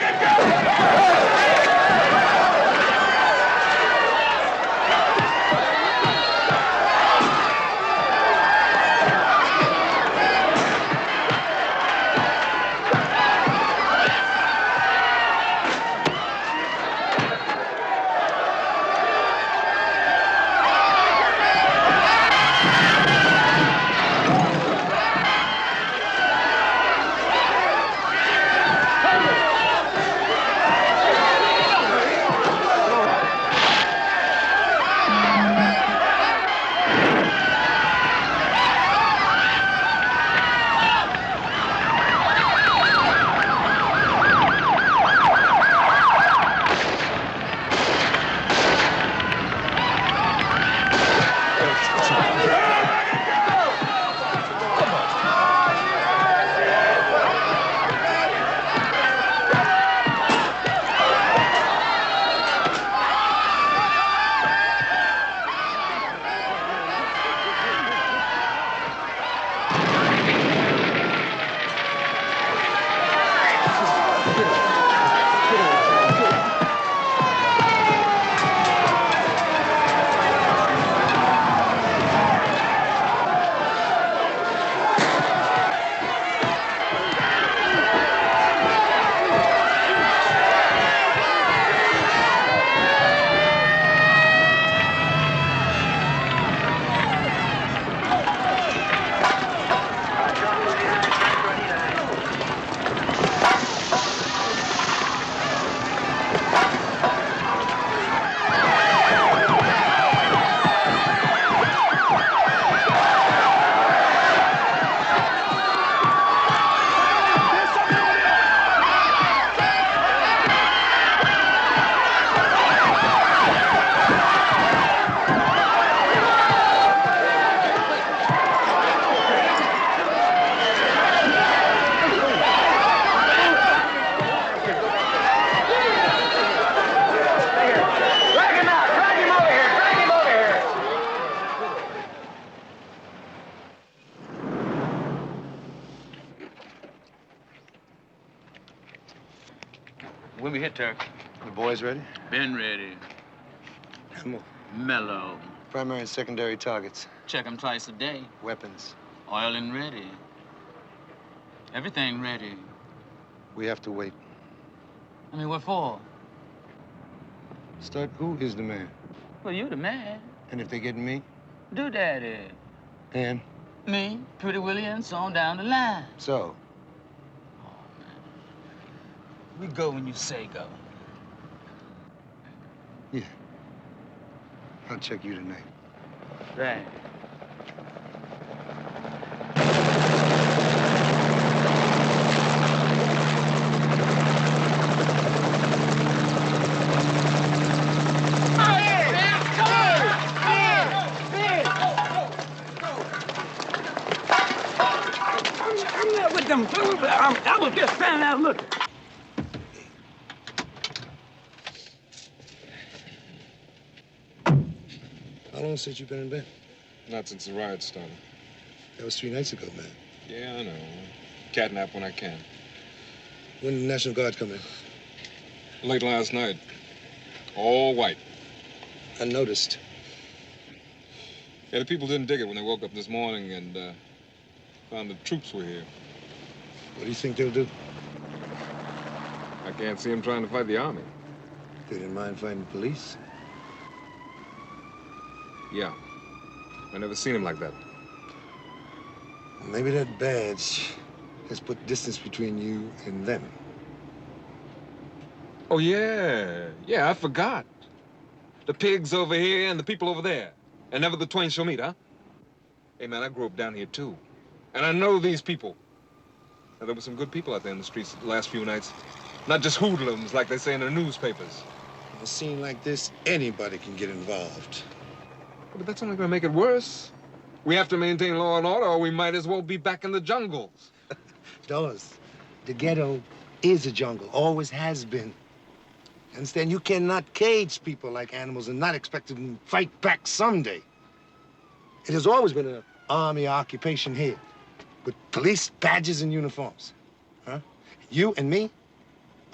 When we hit, Turk? The boys ready? Been ready. Ammo. Mellow. Primary and secondary targets. Check them twice a day. Weapons. Oil and ready. Everything ready. We have to wait. I mean, what for? Start, who is the man? Well, you the man. And if they get me? Do daddy. And? Me, Pretty Willie, and so on down the line. So? We go when you say go. Yeah. I'll check you tonight. Right. I'm not with them. I was just standing out looking. How long since you've been in bed? Not since the riot started. That was 3 nights ago, man. Yeah, I know. Catnap when I can. When did the National Guard come in? Late last night. All white. I noticed. Yeah, the people didn't dig it when they woke up this morning and found the troops were here. What do you think they'll do? I can't see them trying to fight the army. They didn't mind fighting the police? Yeah. I never seen him like that. Maybe that badge has put distance between you and them. Oh, yeah. Yeah, I forgot. The pigs over here and the people over there. And never the twain shall meet, huh? Hey, man, I grew up down here, too. And I know these people. Now, there were some good people out there in the streets the last few nights. Not just hoodlums, like they say in the newspapers. In a scene like this, anybody can get involved. But that's only gonna make it worse. We have to maintain law and order, or we might as well be back in the jungles. Dawes, the ghetto is a jungle, always has been. Understand? You cannot cage people like animals and not expect them to fight back someday. It has always been an army occupation here, with police badges and uniforms. Huh? You and me,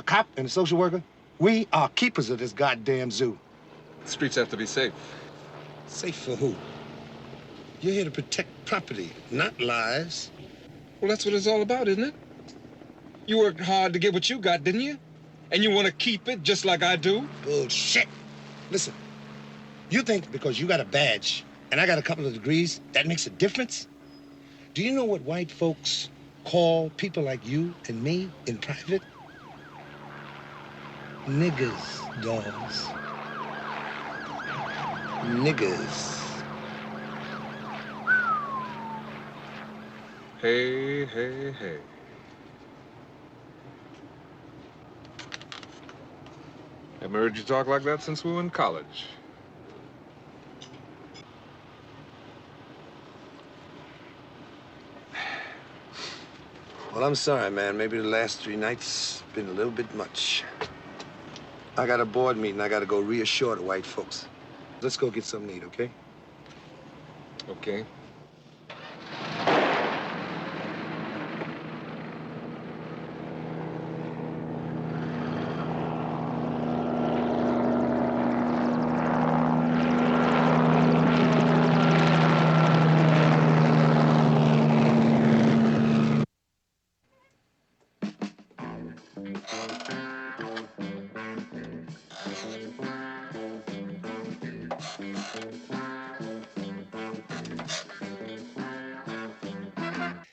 a cop and a social worker, we are keepers of this goddamn zoo. The streets have to be safe. Safe for who? You're here to protect property, not lives. Well, that's what it's all about, isn't it? You worked hard to get what you got, didn't you? And you want to keep it just like I do? Bullshit. Listen, you think because you got a badge and I got a couple of degrees, that makes a difference? Do you know what white folks call people like you and me in private? Niggers, Dawes. Niggers. Hey, hey, hey. Haven't heard you talk like that since we were in college. Well, I'm sorry, man. Maybe the last 3 nights been a little bit much. I got a board meeting. I got to go reassure the white folks. Let's go get something to eat, okay? Okay.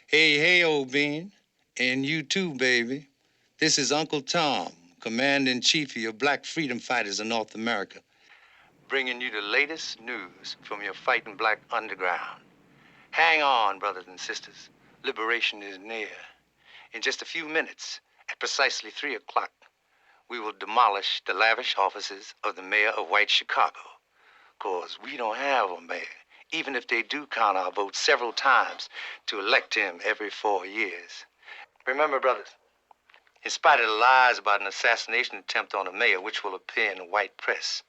Hey, hey, old bean. And you too, baby. This is Uncle Tom, Commander-in-Chief of your Black Freedom Fighters of North America, bringing you the latest news from your fighting black underground. Hang on, brothers and sisters. Liberation is near. In just a few minutes, at precisely 3 o'clock, we will demolish the lavish offices of the mayor of White Chicago. 'Cause we don't have a mayor, even if they do count our votes several times to elect him every 4 years. Remember, brothers, in spite of the lies about an assassination attempt on the mayor, which will appear in the white press,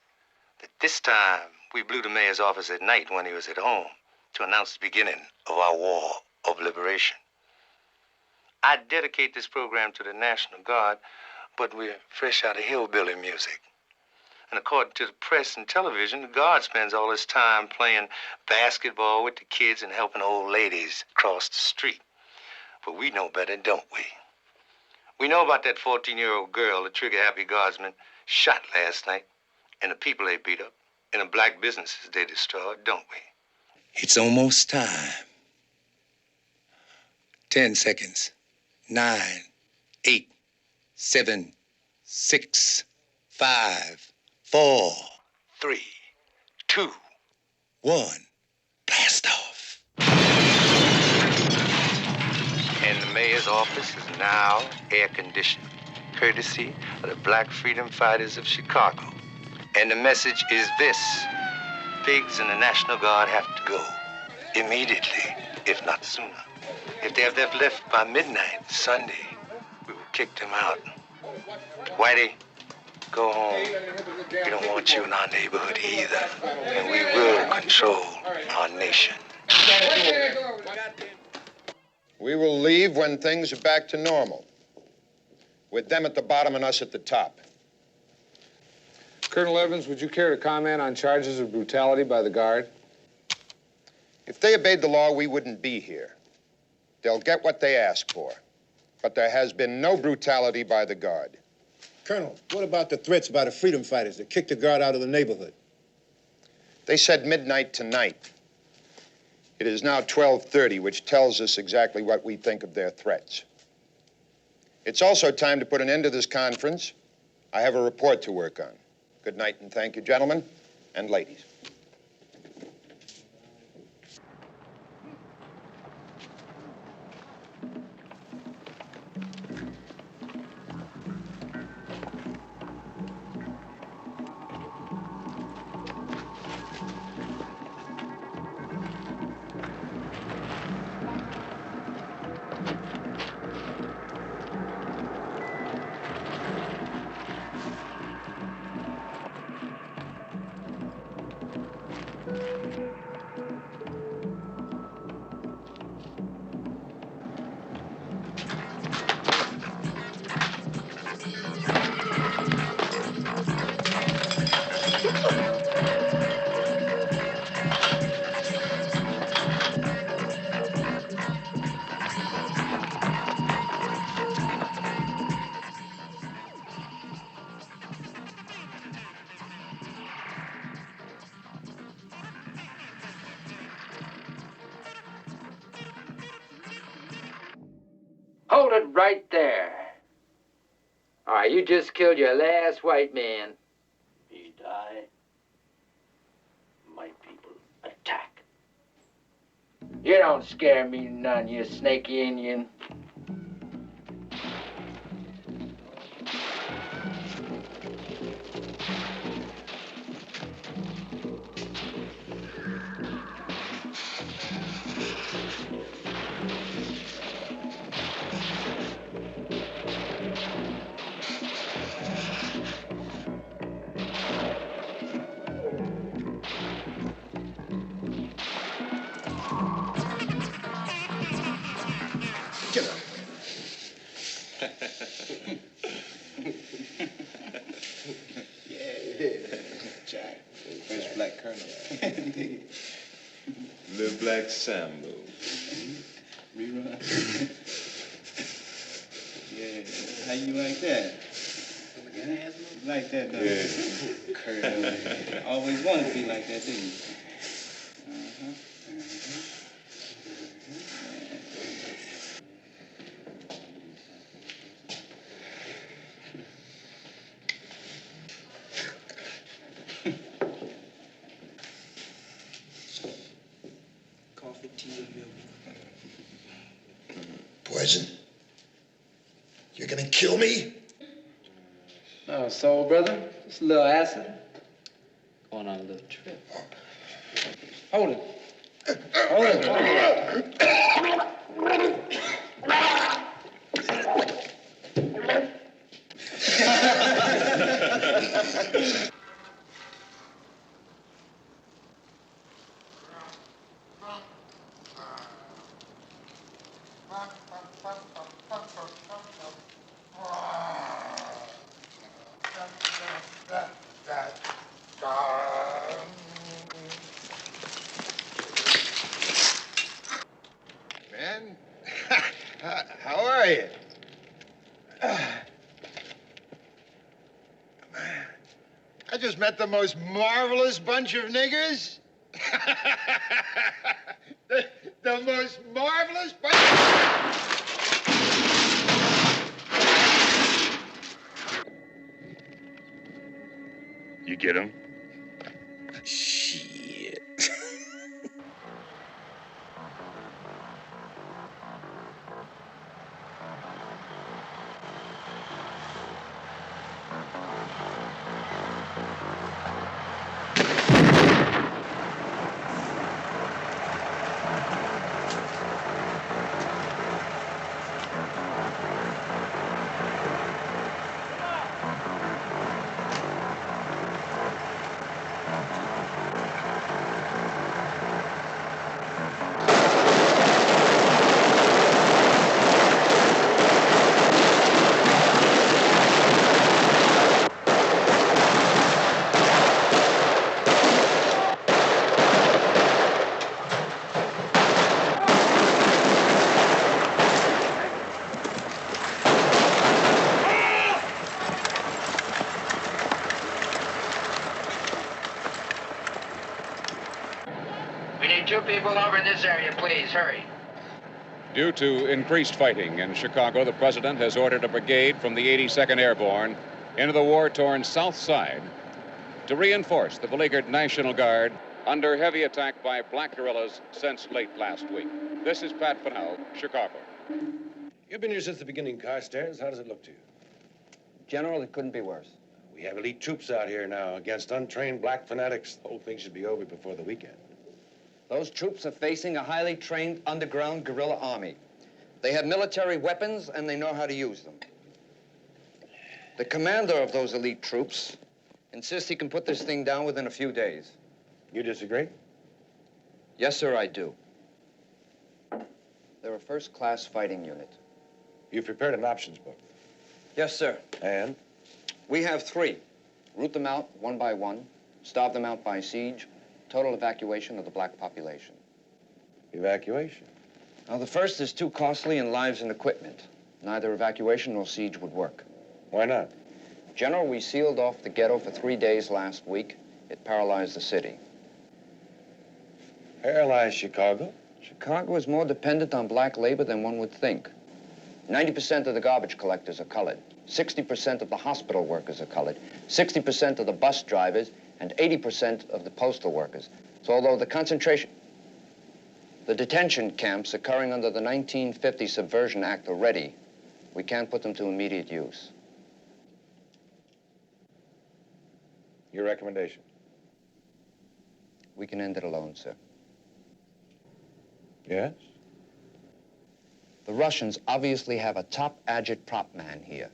that this time we blew the mayor's office at night when he was at home to announce the beginning of our war of liberation. I dedicate this program to the National Guard, but we're fresh out of hillbilly music. And according to the press and television, the guard spends all his time playing basketball with the kids and helping old ladies cross the street. But we know better, don't we? We know about that 14-year-old girl the trigger-happy guardsmen shot last night, and the people they beat up, and the black businesses they destroyed, don't we? It's almost time. 10 seconds. 9, 8, 7, 6, 5, 4, 3, 2, 1. Blast off. And the mayor's office is now air-conditioned, courtesy of the Black Freedom Fighters of Chicago. And the message is this: pigs and the National Guard have to go immediately, if not sooner. If they have left by midnight Sunday, we will kick them out. Whitey, go home. We don't want you in our neighborhood either. And we will control our nation. We will leave when things are back to normal, with them at the bottom and us at the top. Colonel Evans, would you care to comment on charges of brutality by the Guard? If they obeyed the law, we wouldn't be here. They'll get what they ask for. But there has been no brutality by the Guard. Colonel, what about the threats by the freedom fighters that kicked the Guard out of the neighborhood? They said midnight tonight. It is now 12:30, which tells us exactly what we think of their threats. It's also time to put an end to this conference. I have a report to work on. Good night and thank you, gentlemen and ladies. Hold it right there. All right, you just killed your last white man. He died. My people attack. You don't scare me none, you snaky Indian. Jack, first black colonel. Little black Sambo. Rerun. Yeah, how you like that? You like that, don't you? Colonel. Always wanted to be like that, didn't you? Coffee, tea, or milk? Poison? You're gonna kill me? No, soul brother. Just a little acid. Going on a little trip. Hold it. Hold it. Man, how are you? I just met the most marvelous bunch of niggers. the most marvelous bunch. You get him? Shit. We need 2 people over in this area, please. Hurry. Due to increased fighting in Chicago, the president has ordered a brigade from the 82nd Airborne into the war-torn South Side to reinforce the beleaguered National Guard under heavy attack by black guerrillas since late last week. This is Pat Fennell, Chicago. You've been here since the beginning, Carstairs. How does it look to you? General, it couldn't be worse. We have elite troops out here now against untrained black fanatics. The whole thing should be over before the weekend. Those troops are facing a highly trained underground guerrilla army. They have military weapons and they know how to use them. The commander of those elite troops insists he can put this thing down within a few days. You disagree? Yes, sir, I do. They're a first-class fighting unit. You've prepared an options book. Yes, sir. And? We have 3. Root them out one by one, starve them out by siege, total evacuation of the black population. Evacuation? Now, the first is too costly in lives and equipment. Neither evacuation nor siege would work. Why not? General, we sealed off the ghetto for 3 days last week. It paralyzed the city. Paralyzed Chicago? Chicago is more dependent on black labor than one would think. 90% of the garbage collectors are colored. 60% of the hospital workers are colored. 60% of the bus drivers and 80% of the postal workers. So although the detention camps occurring under the 1950 Subversion Act are ready, we can't put them to immediate use. Your recommendation? We can end it alone, sir. Yes? The Russians obviously have a top agitprop man here.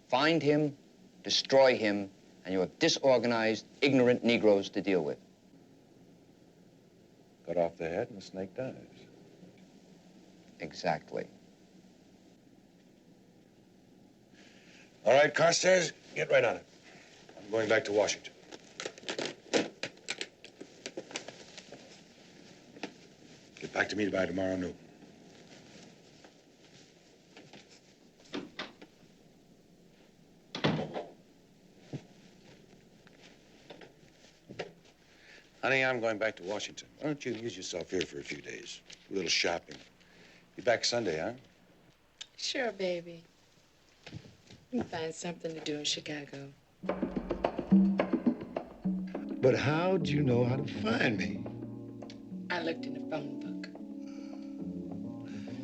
Find him, destroy him, and you have disorganized, ignorant Negroes to deal with. Cut off the head and the snake dies. Exactly. All right, Carstairs, get right on it. I'm going back to Washington. Get back to me by tomorrow noon. Honey, I'm going back to Washington. Why don't you amuse yourself here for a few days? A little shopping. Be back Sunday, huh? Sure, baby. We can find something to do in Chicago. But how'd you know how to find me? I looked in the phone book.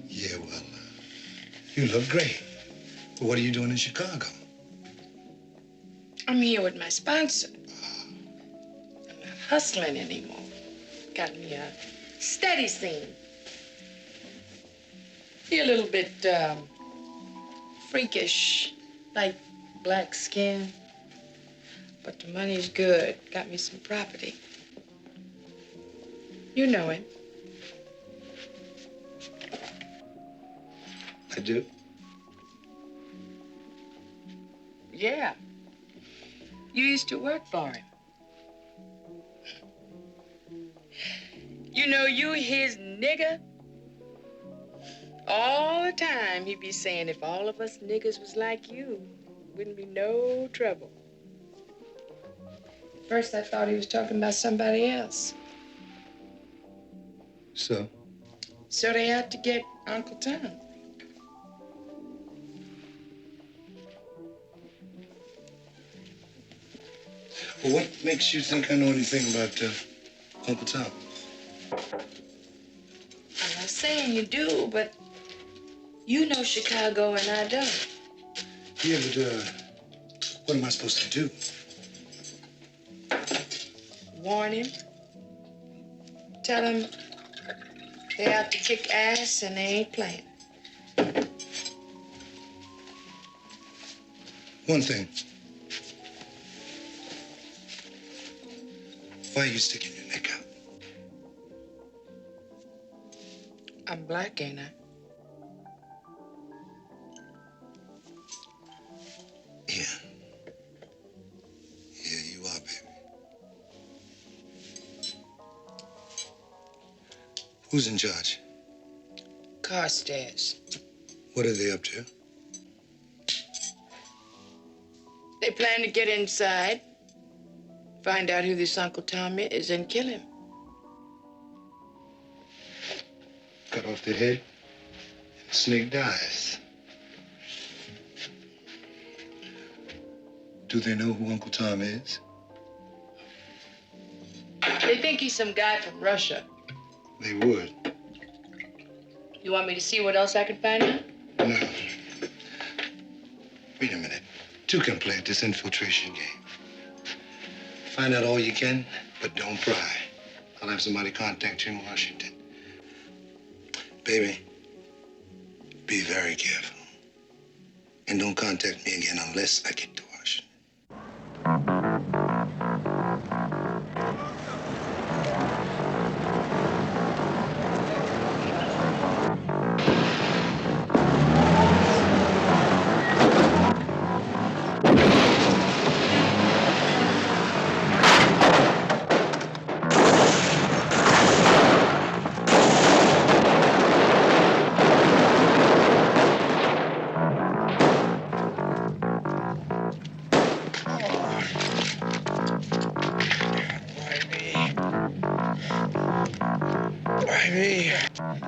Yeah, well, you look great. But what are you doing in Chicago? I'm here with my sponsor. I'm not hustling anymore. Got me a steady scene. Be a little bit freakish, like black skin. But the money's good. Got me some property. You know him. I do. Yeah. You used to work for him. You know you his nigger? All the time he'd be saying if all of us niggers was like you, wouldn't be no trouble. At first I thought he was talking about somebody else. So? So they had to get Uncle Tom. Well, what makes you think I know anything about Uncle Tom? I'm not saying you do, but you know Chicago and I don't. Yeah, but what am I supposed to do? Warn him. Tell him they have to kick ass and they ain't playing. One thing. Why are you sticking your neck out? I'm black, ain't I? Yeah. Yeah, you are, baby. Who's in charge? Carstairs. What are they up to? They plan to get inside, find out who this Uncle Tom is, and kill him. Cut off their head, and snake dies. Do they know who Uncle Tom is? They think he's some guy from Russia. They would. You want me to see what else I can find out? No. Wait a minute. Two can play at this infiltration game. Find out all you can, but don't pry. I'll have somebody contact you in Washington. Baby, be very careful. And don't contact me again unless I get to Washington.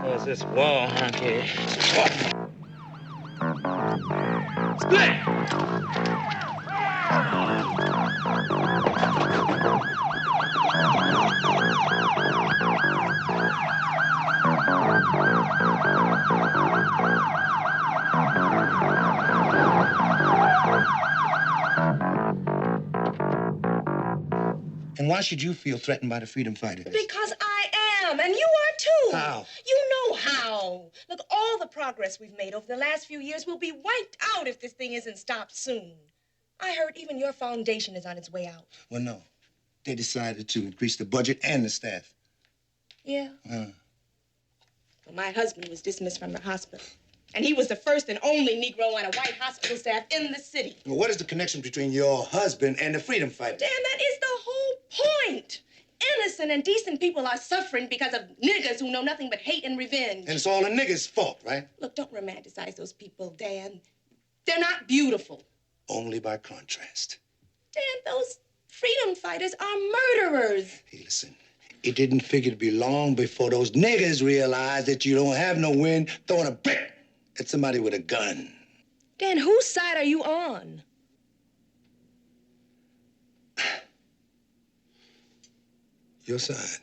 What's this wall, huh, kid? Split! And why should you feel threatened by the freedom fighters? Because I am, and you are too. How? You know how. Look, all the progress we've made over the last few years will be wiped out if this thing isn't stopped soon. I heard even your foundation is on its way out. Well, no. They decided to increase the budget and the staff. Yeah? Well, my husband was dismissed from the hospital. And he was the first and only Negro on a white hospital staff in the city. Well, what is the connection between your husband and the freedom fighters? Dan, that is the whole point. Innocent and decent people are suffering because of niggers who know nothing but hate and revenge. And it's all the niggers' fault, right? Look, don't romanticize those people, Dan. They're not beautiful. Only by contrast. Dan, those freedom fighters are murderers. Hey, listen. It didn't figure to be long before those niggers realized that you don't have no wind throwing a brick at somebody with a gun. Dan, whose side are you on? Your side.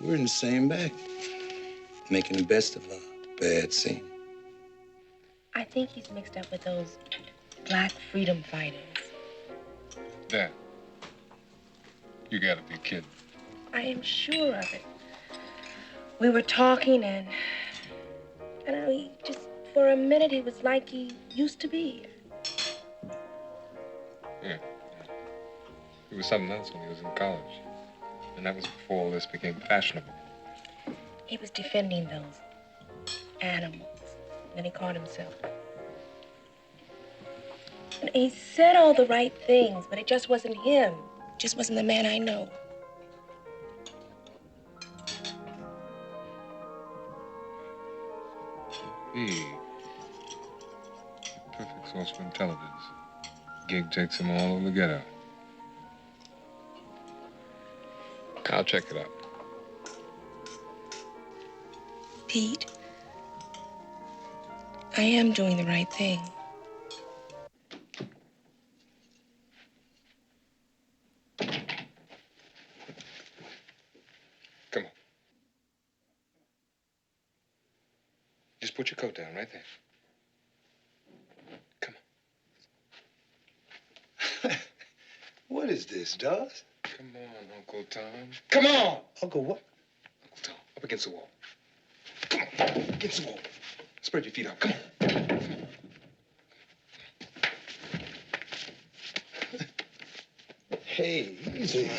We're in the same bag, making the best of a bad scene. I think he's mixed up with those black freedom fighters. Dad, you gotta be kidding. I am sure of it. We were talking and he just, for a minute, he was like he used to be. Yeah. He was something else when he was in college. And that was before all this became fashionable. He was defending those animals. And then he caught himself. And he said all the right things, but it just wasn't him. It just wasn't the man I know. Perfect source for intelligence. Gig takes him all over the ghetto. I'll check it out. Pete, I am doing the right thing. Come on. Just put your coat down right there. What is this, Dawes? Come on, Uncle Tom. Come on! Uncle what? Uncle Tom, up against the wall. Come on, against the wall. Spread your feet out. Come on. Hey, easy.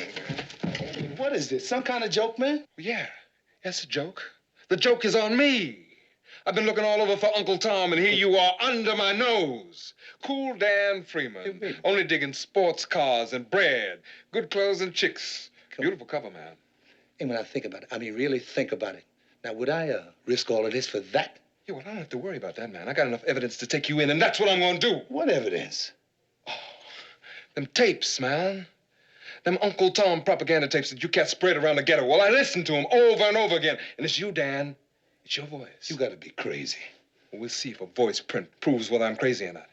What is this? Some kind of joke, man? Yeah, that's a joke. The joke is on me. I've been looking all over for Uncle Tom, and here you are under my nose. Cool Dan Freeman. Only digging sports cars and bread, good clothes and chicks. Beautiful cover, man. And when I think about it, I mean, really think about it. Now, would I risk all of this for that? Yeah, well, I don't have to worry about that, man. I got enough evidence to take you in, and that's what I'm going to do. What evidence? Oh, them tapes, man. Them Uncle Tom propaganda tapes that you cats spread around the ghetto. Well, I listened to them over and over again. And it's you, Dan. It's your voice. You gotta be crazy. Well, we'll see if a voice print proves whether I'm crazy or not.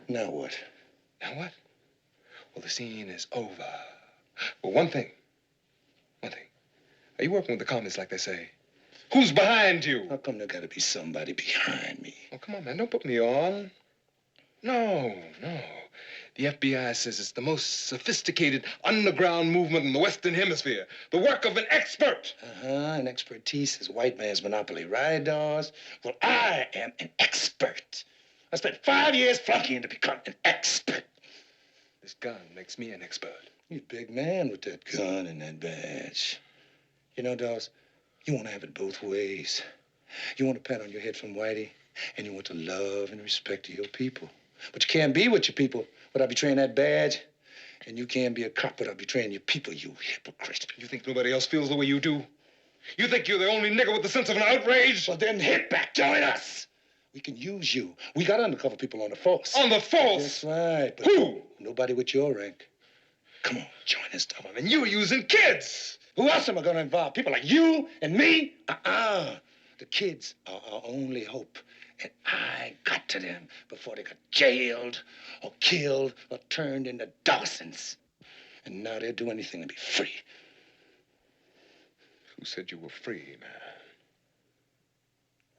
Now what? Now what? Well, the scene is over. Well, one thing. Are you working with the commies like they say? Who's behind you? How come there gotta be somebody behind me? Oh, come on, man. Don't put me on. No. The FBI says it's the most sophisticated underground movement in the Western Hemisphere. The work of an expert. And expertise is white man's monopoly, right, Dawes? Well, I am an expert. I spent 5 years flunkying to become an expert. This gun makes me an expert. You're a big man with that gun and that badge. You know, Dawes, you want to have it both ways. You want a pat on your head from Whitey, and you want to love and respect your people. But you can't be with your people without betraying that badge. And you can't be a cop without betraying your people, you hypocrite. You think nobody else feels the way you do? You think you're the only nigger with the sense of an outrage? Well, then hit back. Join us. We can use you. We got undercover people on the force. On the force? That's right. But who? Nobody with your rank. Come on, join us, Tom. And you're using kids. Who else am I going to involve? People like you and me? The kids are our only hope. And I got to them before they got jailed or killed or turned into Dawsons. And now they'll do anything to be free. Who said you were free, man?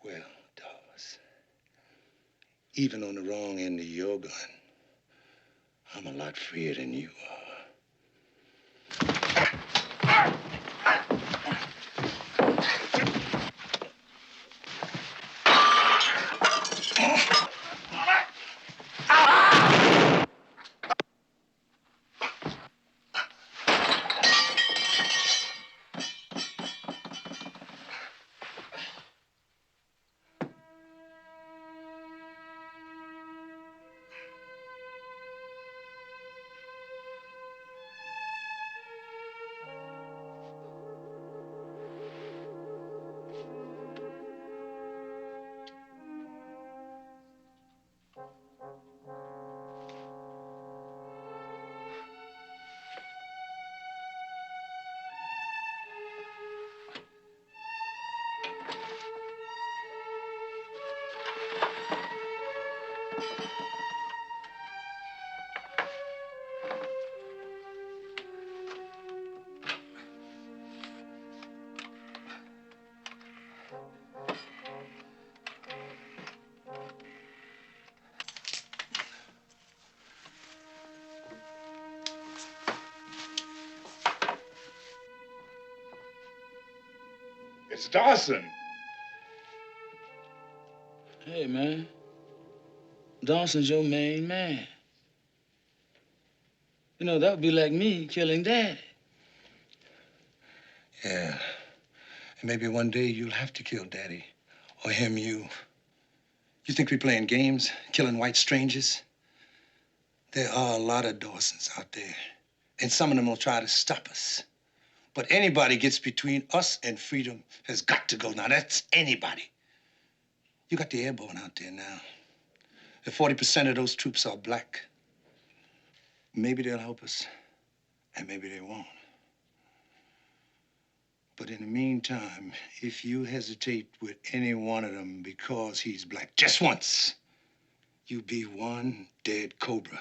Well, Dawes, even on the wrong end of your gun, I'm a lot freer than you are. It's Dawson. Hey, man. Dawson's your main man. You know, that would be like me killing Daddy. Yeah. And maybe one day you'll have to kill Daddy Or him, you. You think we're playing games, killing white strangers? There are a lot of Dawsons out there, and some of them will try to stop us. But anybody gets between us and freedom has got to go. Now, that's anybody. You got the airborne out there now. If 40% of those troops are black, maybe they'll help us, and maybe they won't. But in the meantime, if you hesitate with any one of them because he's black, just once, you be one dead cobra.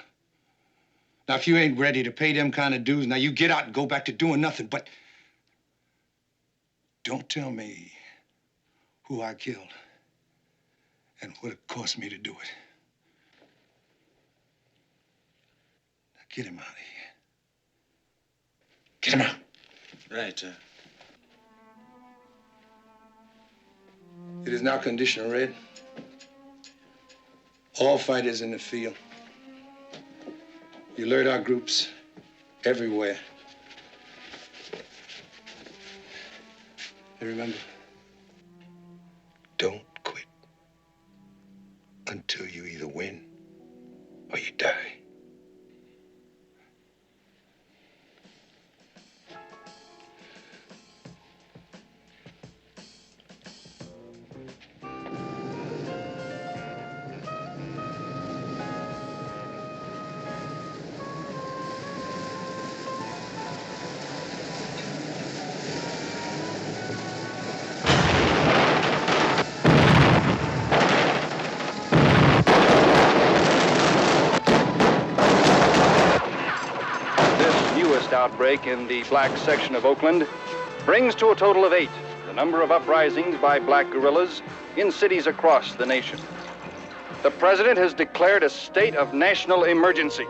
Now, if you ain't ready to pay them kind of dues, now you get out and go back to doing nothing, but don't tell me who I killed and what it cost me to do it. Now, get him out of here. Get him out. Right, It is now condition red. All fighters in the field. You alert our groups everywhere. And remember, don't quit until you either win or you die. Outbreak in the black section of Oakland brings to a total of 8 the number of uprisings by black guerrillas in cities across the nation. The president has declared a state of national emergency.